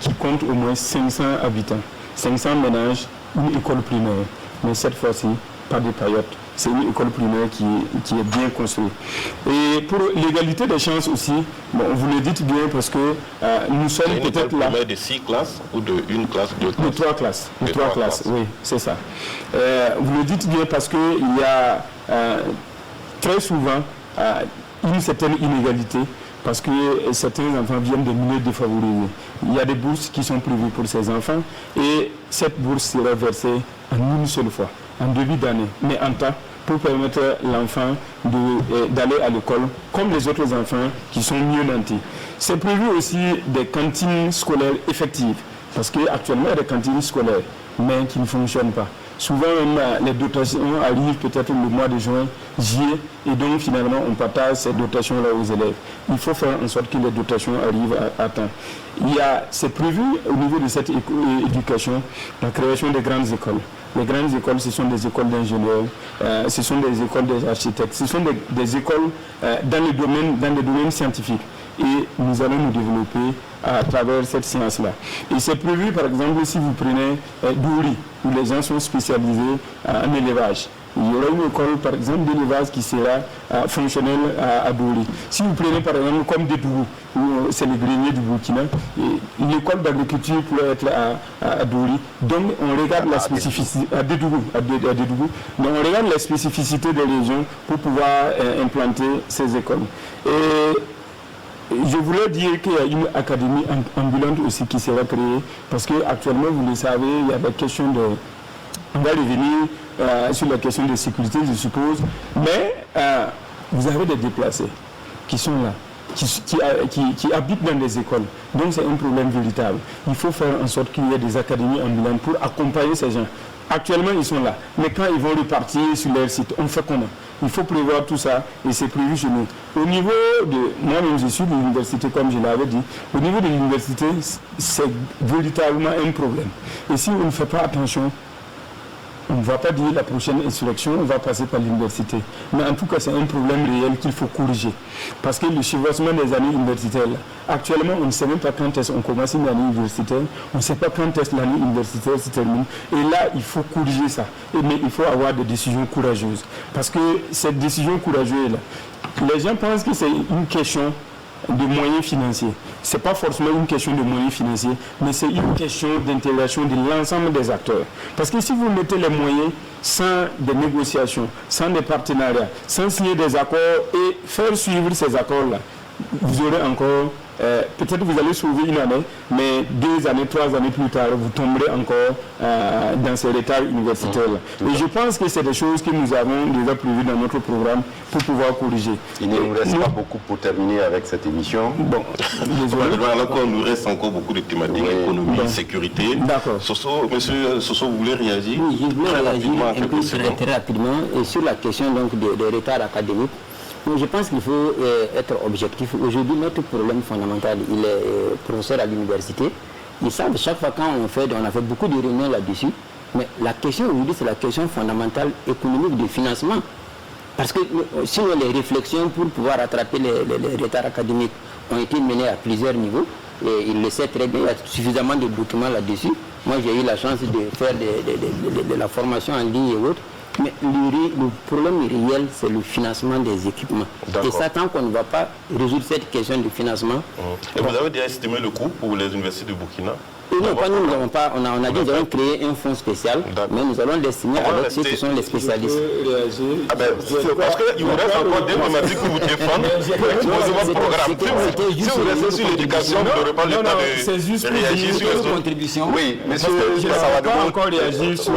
qui compte au moins 500 habitants, 500 ménages, une école primaire. Mais cette fois-ci, pas de paillotes. C'est une école primaire qui est bien construite. Et pour l'égalité des chances aussi, bon, vous le dites bien parce que nous sommes peut-être là. De 6 classes ou de 1 classe, 2 classes? De 3 classes. De 3 classes, oui, c'est ça. Vous le dites bien parce qu'il y a très souvent une certaine inégalité parce que certains enfants viennent de milieux défavorisés. Il y a des bourses qui sont prévues pour ces enfants et cette bourse sera versée en une seule fois, en début d'année, mais en temps, pour permettre à l'enfant d'aller à l'école comme les autres enfants qui sont mieux nantis. C'est prévu aussi des cantines scolaires effectives, parce qu'actuellement il y a des cantines scolaires, mais qui ne fonctionnent pas. Souvent, les dotations arrivent peut-être le mois de juin, juillet, et donc finalement on partage ces dotations-là aux élèves. Il faut faire en sorte que les dotations arrivent à temps. C'est prévu au niveau de cette éducation la création des grandes écoles. Les grandes écoles, ce sont des écoles d'ingénieurs, ce sont des écoles d'architectes, ce sont des écoles dans les domaines scientifiques. Et nous allons nous développer à travers cette science-là. Et c'est prévu, par exemple, si vous prenez Douri, où les gens sont spécialisés en élevage. Il y aura une école, par exemple, d'élevage qui sera fonctionnelle à Douri. Si vous prenez, par exemple, comme Dédougou, où c'est le grenier du Burkina, l'école d'agriculture pourrait être à Douri. Donc, on regarde la spécificité, à Dédougou. Donc, on regarde la spécificité des régions pour pouvoir implanter ces écoles. Et je voulais dire qu'il y a une académie ambulante aussi qui sera créée, parce qu'actuellement, vous le savez, il y a des questions de... On va revenir sur la question de sécurité, je suppose, mais vous avez des déplacés qui sont là, qui habitent dans des écoles. Donc c'est un problème véritable. Il faut faire en sorte qu'il y ait des académies ambulantes pour accompagner ces gens. Actuellement, ils sont là, mais quand ils vont repartir sur leur site, on fait comment? Il faut prévoir tout ça et c'est prévu chez nous. Au niveau de... Moi-même, je suis de l'université, comme je l'avais dit. Au niveau de l'université, c'est véritablement un problème. Et si on ne fait pas attention, on ne va pas dire la prochaine insurrection, on va passer par l'université. Mais en tout cas, c'est un problème réel qu'il faut corriger. Parce que le chevauchement des années universitaires, actuellement, on ne sait même pas quand est-ce qu'on commence une année universitaire, on ne sait pas quand est-ce que l'année universitaire se termine. Et là, il faut corriger ça. Mais il faut avoir des décisions courageuses. Parce que cette décision courageuse-là, les gens pensent que c'est une question de moyens financiers. Ce n'est pas forcément une question de moyens financiers, mais c'est une question d'intégration de l'ensemble des acteurs. Parce que si vous mettez les moyens sans des négociations, sans des partenariats, sans signer des accords et faire suivre ces accords-là, vous aurez encore... peut-être que vous allez sauver une année, mais 2 années, 3 années plus tard, vous tomberez encore dans ces retards universitaires-là. Et je pense que c'est des choses que nous avons déjà prévues dans notre programme pour pouvoir corriger. Il ne nous reste pas beaucoup pour terminer avec cette émission. Bon, désolé. Alors qu'il nous reste encore beaucoup de thématiques, économie, sécurité. D'accord. Monsieur Soso, vous voulez réagir? Oui, je voulais réagir un peu très très rapidement et sur la question donc, des retards académiques. Donc, je pense qu'il faut être objectif. Aujourd'hui, notre problème fondamental, il est professeur à l'université. Ils savent, chaque fois on a fait beaucoup de réunions là-dessus, mais la question aujourd'hui, c'est la question fondamentale économique de financement. Parce que sinon, les réflexions pour pouvoir rattraper les retards académiques ont été menées à plusieurs niveaux. Et il le sait très bien, il y a suffisamment de documents là-dessus. Moi, j'ai eu la chance de faire de la formation en ligne et autres. Mais le problème réel, c'est le financement des équipements. Et ça, tant qu'on ne va pas résoudre cette question de financement... Et vous avez déjà estimé le coût pour les universités du Burkina? Non, pas nous n'avons pas. On a dit nous allons créer un fonds spécial, mais nous allons l'estimer avec ceux qui sont les spécialistes. Parce qu'il vous reste encore des thématiques que vous défendez pour exposer votre programme. Si vous restez sur l'éducation, vous n'aurez pas le temps de réagir sur les contributions. Oui, monsieur, je n'ai pas encore réagi sur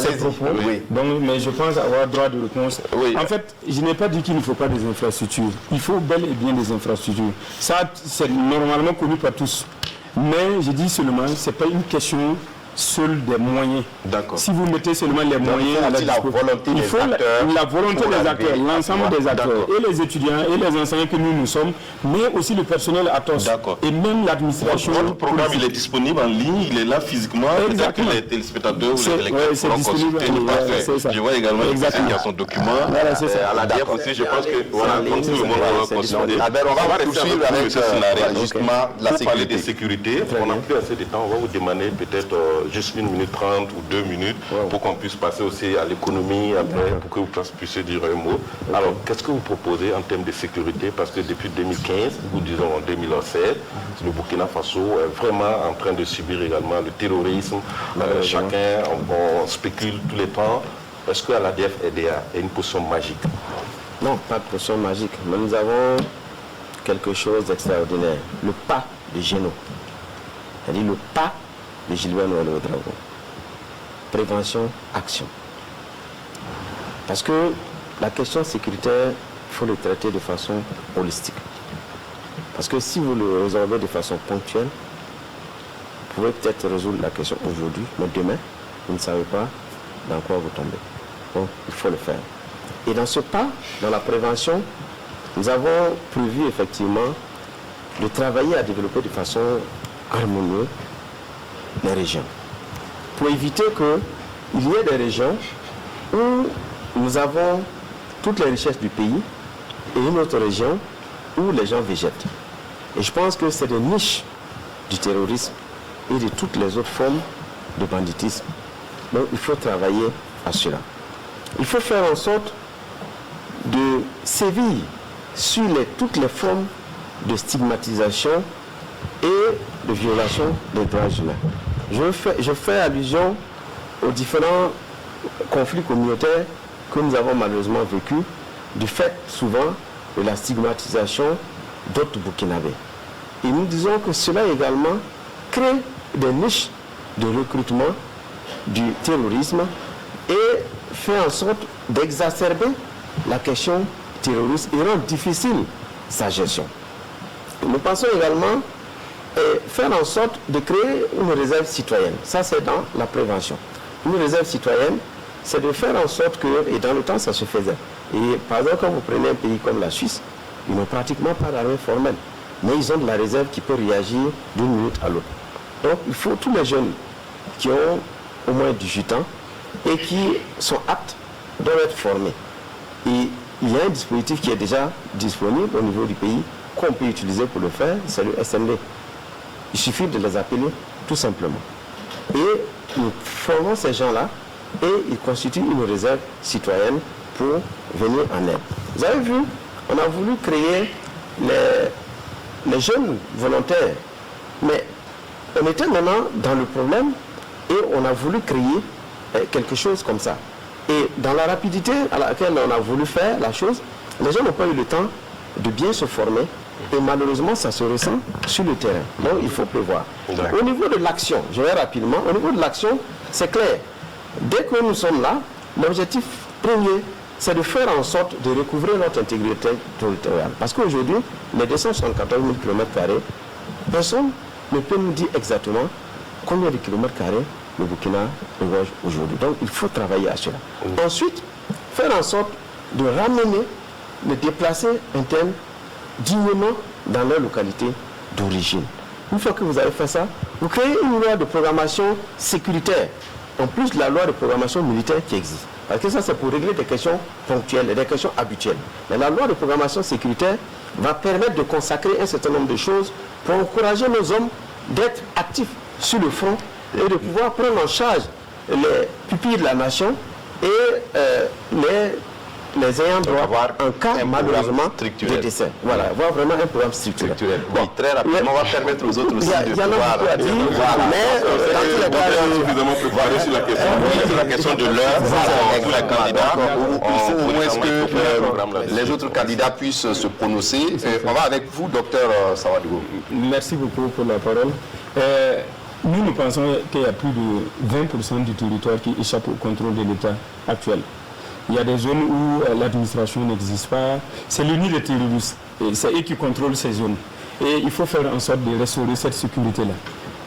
ces propos, mais je pense avoir droit de réponse. En fait, je n'ai pas dit qu'il ne faut pas des infrastructures. Il faut bel et bien des infrastructures. Ça, c'est normalement connu par tous. Mais je dis seulement, ce n'est pas une question seul des moyens. Si vous mettez seulement les moyens à la disposition, il faut la volonté des acteurs, l'ensemble des acteurs, et les étudiants, et les enseignants que nous sommes, mais aussi le personnel à tous, et même l'administration. Votre programme, il est disponible en ligne, il est là physiquement, peut-être que les téléspectateurs ou les lecteurs pourront consulter. Je vois également qu'il y a son document. À la DIEF aussi, je pense que tout le monde va consulter. On va poursuivre avec justement la sécurité. Pour parler de sécurité, on n'a plus assez de temps, on va vous demander peut-être juste 1 minute 30 ou 2 minutes pour qu'on puisse passer aussi à l'économie après, pour que vous puissiez dire un mot. Alors, qu'est-ce que vous proposez en termes de sécurité? Parce que depuis 2015, ou disons en 2016, le Burkina Faso est vraiment en train de subir également le terrorisme. Chacun, on spécule tous les temps. Est-ce qu'à l'ADF-EDA, il y a une potion magique? Non, pas de potion magique. Mais nous avons quelque chose d'extraordinaire. Le pas de Géno. C'est-à-dire le pas de Gilbert Noël Ouédraogo. Prévention, action. Parce que la question sécuritaire, il faut le traiter de façon holistique. Parce que si vous le résolvez de façon ponctuelle, vous pouvez peut-être résoudre la question aujourd'hui, mais demain, vous ne savez pas dans quoi vous tombez. Donc, il faut le faire. Et dans ce pas, dans la prévention, nous avons prévu effectivement de travailler à développer de façon harmonieuse les régions. Pour éviter qu'il y ait des régions où nous avons toutes les richesses du pays et une autre région où les gens végètent. Et je pense que c'est des niches du terrorisme et de toutes les autres formes de banditisme. Donc il faut travailler à cela. Il faut faire en sorte de sévir sur toutes les formes de stigmatisation et de violation des droits humains. Je fais allusion aux différents conflits communautaires que nous avons malheureusement vécus, du fait souvent de la stigmatisation d'autres Burkinabés. Et nous disons que cela également crée des niches de recrutement du terrorisme et fait en sorte d'exacerber la question terroriste et rend difficile sa gestion. Nous pensons également faire en sorte de créer une réserve citoyenne. Ça, c'est dans la prévention. Une réserve citoyenne, c'est de faire en sorte que, et dans le temps, ça se faisait. Et par exemple, quand vous prenez un pays comme la Suisse, ils n'ont pratiquement pas d'armée formelle, mais ils ont de la réserve qui peut réagir d'une minute à l'autre. Donc, il faut tous les jeunes qui ont au moins 18 ans et qui sont aptes doivent être formés. Et il y a un dispositif qui est déjà disponible au niveau du pays qu'on peut utiliser pour le faire, c'est le SND. Il suffit de les appeler tout simplement. Et nous formons ces gens-là et ils constituent une réserve citoyenne pour venir en aide. Vous avez vu, on a voulu créer les jeunes volontaires, mais on était maintenant dans le problème et on a voulu créer quelque chose comme ça. Et dans la rapidité à laquelle on a voulu faire la chose, les gens n'ont pas eu le temps de bien se former et malheureusement ça se ressent sur le terrain. Donc il faut prévoir. Au niveau de l'action, je vais rapidement, au niveau de l'action, c'est clair. Dès que nous sommes là, l'objectif premier, c'est de faire en sorte de recouvrer notre intégrité territoriale. Parce qu'aujourd'hui, les 274 000 km², personne ne peut nous dire exactement combien de kilomètres carrés le Burkina regorge aujourd'hui. Donc il faut travailler à cela. Ensuite, faire en sorte de ramener les déplacés internes dignement dans leur localité d'origine. Une fois que vous avez fait ça, vous créez une loi de programmation sécuritaire, en plus de la loi de programmation militaire qui existe. Parce que ça, c'est pour régler des questions ponctuelles et des questions habituelles. Mais la loi de programmation sécuritaire va permettre de consacrer un certain nombre de choses pour encourager nos hommes d'être actifs sur le front et de pouvoir prendre en charge les pupilles de la nation et les ayants droit en cas malheureusement de décès. Voilà, avoir vraiment un programme structurel. Bon, très rapidement, on va permettre aux autres aussi de pouvoir... mais dans tous les cas, suffisamment préparé sur la question. Sur la question de l'heure, pour les candidats, au moins que les autres candidats puissent se prononcer. On va avec vous, docteur Sawadougou. Merci beaucoup pour la parole. Nous pensons qu'il y a plus de 20% du territoire qui échappe au contrôle de l'État actuel. Il y a des zones où l'administration n'existe pas. C'est l'UNI des terroristes. C'est eux qui contrôlent ces zones. Et il faut faire en sorte de restaurer cette sécurité-là.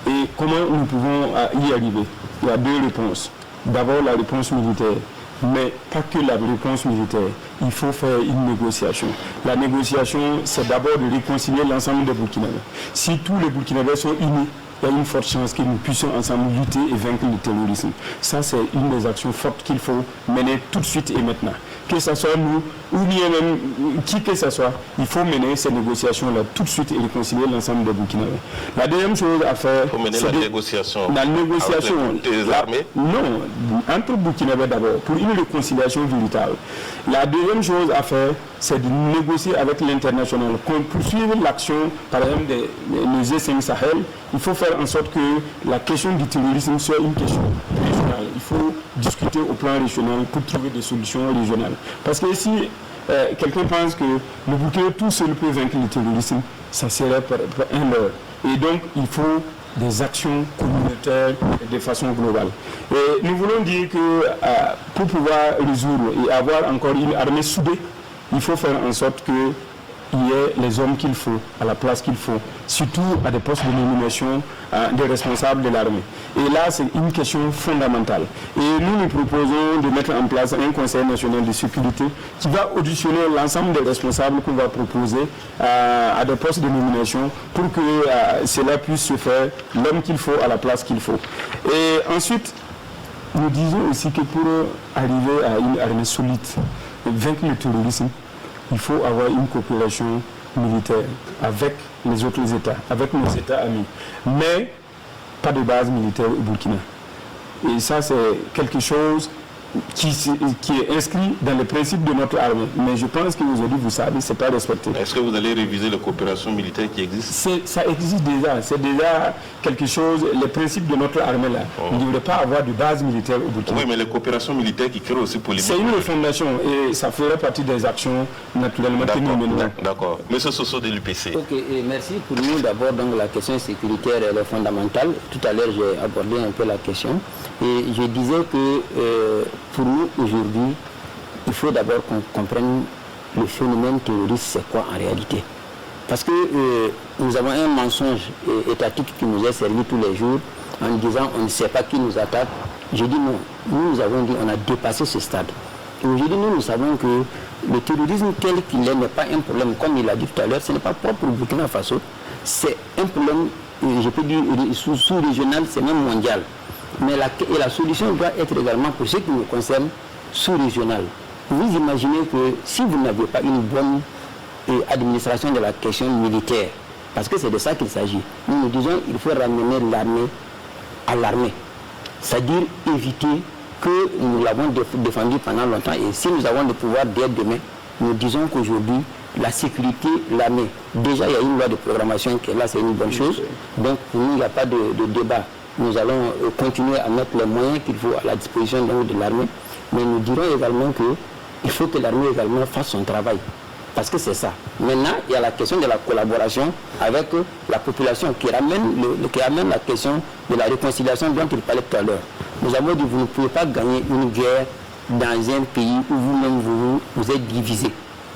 Et comment nous pouvons y arriver? Il y a deux réponses. D'abord, la réponse militaire. Mais pas que la réponse militaire. Il faut faire une négociation. La négociation, c'est d'abord de réconcilier l'ensemble des Burkinabés. Si tous les Burkinabés sont unis, il y a une forte chance que nous puissions ensemble lutter et vaincre le terrorisme. Ça, c'est une des actions fortes qu'il faut mener tout de suite et maintenant. Que ce soit nous, ou bien même qui que ce soit, il faut mener ces négociations-là tout de suite et réconcilier l'ensemble des Burkinabés. La deuxième chose à faire... Il faut mener la négociation. La négociation... Avec les armées? Non, entre Burkinabés d'abord, pour une réconciliation véritable. La deuxième chose à faire, c'est de négocier avec l'international. Qu'on poursuive l'action, par exemple, des G5 Sahel. Il faut faire en sorte que la question du terrorisme soit une question régionale. Il faut discuter au plan régional pour trouver des solutions régionales. Parce que si quelqu'un pense que le Burkina tout seul peut vaincre le terrorisme, ça serait par un leurre. Et donc, il faut des actions communautaires de façon globale. Et nous voulons dire que pour pouvoir résoudre et avoir encore une armée soudée, il faut faire en sorte qu'il y ait les hommes qu'il faut, à la place qu'il faut, surtout à des postes de nomination des responsables de l'armée. Et là, c'est une question fondamentale. Et nous proposons de mettre en place un Conseil national de sécurité qui va auditionner l'ensemble des responsables qu'on va proposer à des postes de nomination pour que cela puisse se faire l'homme qu'il faut à la place qu'il faut. Et ensuite, nous disons aussi que pour arriver à une armée solide, vaincre le terrorisme, il faut avoir une coopération militaire avec les autres États, avec nos États amis. Mais pas de base militaire au Burkina. Et ça, c'est quelque chose qui est inscrit dans les principes de notre armée. Mais je pense qu'aujourd'hui, vous savez, ce n'est pas respecté. Est-ce que vous allez réviser la coopération militaire qui existe? Ça existe déjà. C'est déjà quelque chose, les principes de notre armée là. Il ne devrait pas avoir de base militaire au Burkina. Oui, mais les coopérations militaires qui créent aussi polémique. C'est une refondation et ça ferait partie des actions naturellement que nous menons. D'accord. Monsieur Soso de l'UPC. Ok, et merci pour nous. D'abord, donc la question sécuritaire elle est fondamentale. Tout à l'heure, j'ai abordé un peu la question. Et je disais que pour nous, aujourd'hui, il faut d'abord qu'on comprenne le phénomène terroriste, c'est quoi en réalité. Parce que nous avons un mensonge étatique qui nous est servi tous les jours en disant on ne sait pas qui nous attaque. Je dis non, nous avons dit on a dépassé ce stade. Et aujourd'hui, nous savons que le terrorisme tel qu'il est n'est pas un problème, comme il a dit tout à l'heure, ce n'est pas propre au Burkina Faso, c'est un problème, je peux dire, sous-régional, c'est même mondial. Mais la solution doit être également, pour ce qui nous concerne, sous-régionale. Vous imaginez que si vous n'avez pas une bonne administration de la question militaire, parce que c'est de ça qu'il s'agit, nous disons qu'il faut ramener l'armée à l'armée. C'est-à-dire éviter que nous l'avons défendu pendant longtemps. Et si nous avons le pouvoir dès demain, nous disons qu'aujourd'hui, la sécurité, l'armée, déjà il y a une loi de programmation qui est là, c'est une bonne chose. Donc pour nous, il n'y a pas de débat. Nous allons continuer à mettre les moyens qu'il faut à la disposition de l'armée, mais nous dirons également qu'il faut que l'armée également fasse son travail, parce que c'est ça. Maintenant, il y a la question de la collaboration avec la population qui amène la question de la réconciliation dont il parlait tout à l'heure. Nous avons dit, vous ne pouvez pas gagner une guerre dans un pays où vous-même vous êtes divisé.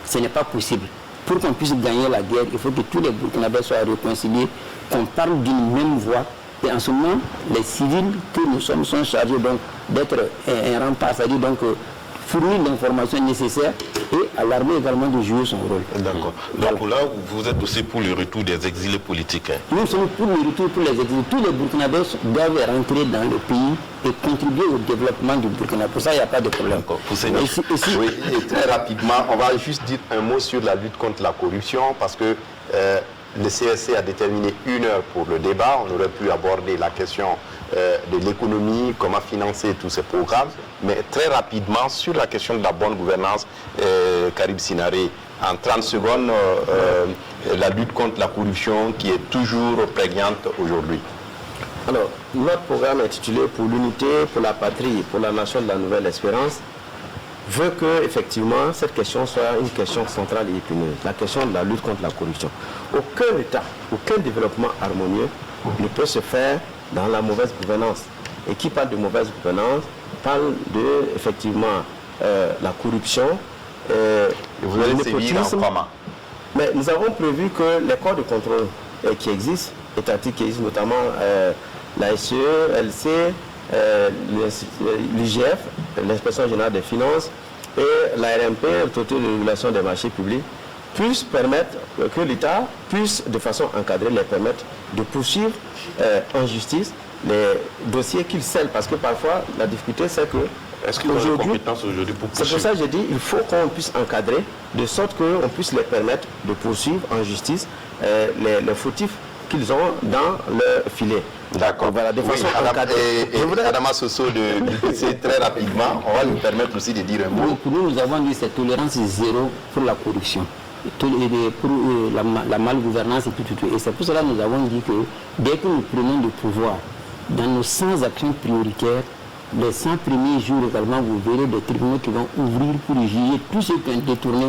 Ce n'est pas possible. Pour qu'on puisse gagner la guerre, il faut que tous les Burkinabés soient réconciliés, qu'on parle d'une même voix. Et en ce moment, les civils que nous sommes sont chargés d'être un rempart, c'est-à-dire fournir l'information nécessaire et à l'armée également de jouer son rôle. D'accord. Donc là, vous êtes aussi pour le retour des exilés politiques. Nous sommes pour le retour pour les exilés. Tous les Burkinabés doivent rentrer dans le pays et contribuer au développement du Burkina. Pour ça, il n'y a pas de problème. Oui, et très rapidement, on va juste dire un mot sur la lutte contre la corruption, parce que le CSC a déterminé 1 heure pour le débat. On aurait pu aborder la question de l'économie, comment financer tous ces programmes. Mais très rapidement, sur la question de la bonne gouvernance, Karim Sinaré, en 30 secondes, la lutte contre la corruption qui est toujours prégnante aujourd'hui. Alors, notre programme intitulé « Pour l'unité, pour la patrie, pour la nation de la nouvelle espérance » veut que, effectivement, cette question soit une question centrale et épineuse, la question de la lutte contre la corruption. Aucun État, aucun développement harmonieux ne peut se faire dans la mauvaise gouvernance. Et qui parle de mauvaise gouvernance parle de, effectivement, la corruption, vous allez sévir en commun. Mais nous avons prévu que les corps de contrôle qui existent, étatiques qui existent, notamment la SE, LC, l'IGF, l'Inspection générale des finances, et l'ARMP, l'Autorité de régulation des marchés publics, puissent permettre que l'État puisse, de façon encadrée, les permettre de poursuivre en justice les dossiers qu'ils scellent. Parce que parfois, la difficulté, c'est que... Est-ce qu'ils ont des compétences aujourd'hui pour poursuivre? C'est pour ça que j'ai dit qu'il faut qu'on puisse encadrer, de sorte qu'on puisse les permettre de poursuivre en justice les fautifs qu'ils ont dans leur filet. D'accord. Voilà, de façon encadrée. Adama Soso de l'UPC, très rapidement, on va lui permettre aussi de dire un mot. Pour nous, nous avons dit cette tolérance zéro pour la corruption, pour la malgouvernance et tout. Et c'est pour cela que nous avons dit que dès que nous prenons le pouvoir, dans nos 100 actions prioritaires, les 100 premiers jours également, vous verrez des tribunaux qui vont ouvrir pour juger tous ceux qui ont détourné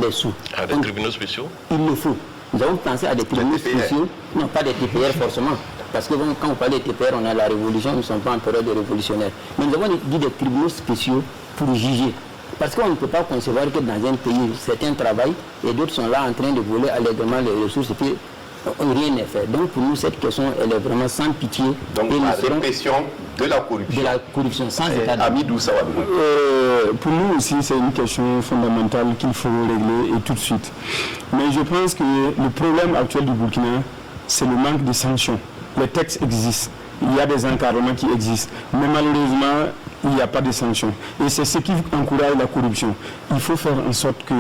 les sous. À des tribunaux spéciaux? Il le faut. Nous avons pensé à des tribunaux spéciaux, non pas des TPR forcément. Parce que bon, quand on parle de TPR, on a la révolution, nous ne sommes pas en période de révolutionnaire. Mais nous avons dit des tribunaux spéciaux pour juger. Parce qu'on ne peut pas concevoir que dans un pays, certains travaillent et d'autres sont là en train de voler allègrement les ressources et puis rien n'est fait. Donc pour nous, cette question, elle est vraiment sans pitié. Donc la répression de la corruption. De la corruption, sans état d'âme. Hamidou Sawadgou. Pour nous aussi, c'est une question fondamentale qu'il faut régler et tout de suite. Mais je pense que le problème actuel du Burkina, c'est le manque de sanctions. Les textes existent, il y a des encadrements qui existent, mais malheureusement, il n'y a pas de sanctions. Et c'est ce qui encourage la corruption. Il faut faire en sorte que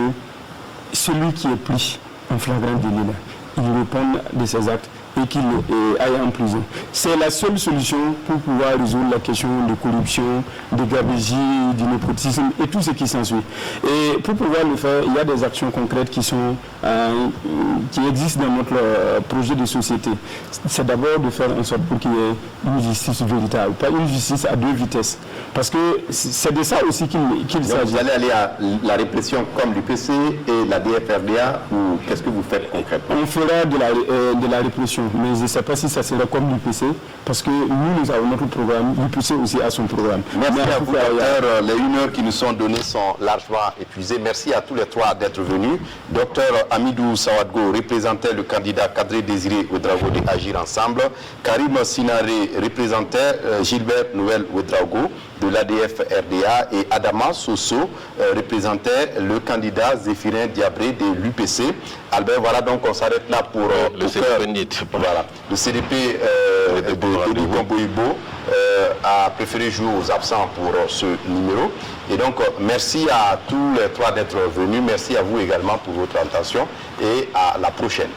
celui qui est pris en flagrant délit, il réponde de ses actes et qu'il aille en prison. C'est la seule solution pour pouvoir résoudre la question de corruption, de gabegie, du népotisme et tout ce qui s'ensuit. Et pour pouvoir le faire, il y a des actions concrètes qui existent dans notre projet de société. C'est d'abord de faire en sorte pour qu'il y ait une justice véritable, pas une justice à deux vitesses. Parce que c'est de ça aussi qu'il s'agit. Vous allez aller à la répression comme l'UPC et la DFRDA ou qu'est-ce que vous faites concrètement? On fera de la répression. Mais je ne sais pas si ça sera comme l'UPC, parce que nous avons notre programme, l'UPC aussi a son programme. Merci à vous, docteur. Les 1 heure qui nous sont données sont largement épuisées. Merci à tous les trois d'être venus. Docteur Hamidou Sawadgou représentait le candidat Kadri Désiré Ouedraogo de Agir Ensemble. Karim Sinaré représentait Gilbert Noël Ouedraogo de l'ADF RDA et Adama Soso représentait le candidat Zéphirin Diabré de l'UPC. Albert, voilà, donc on s'arrête là pour le CDP. Voilà. Le CDP de Komboïbo a préféré jouer aux absents pour ce numéro. Et donc, merci à tous les trois d'être venus. Merci à vous également pour votre attention et à la prochaine.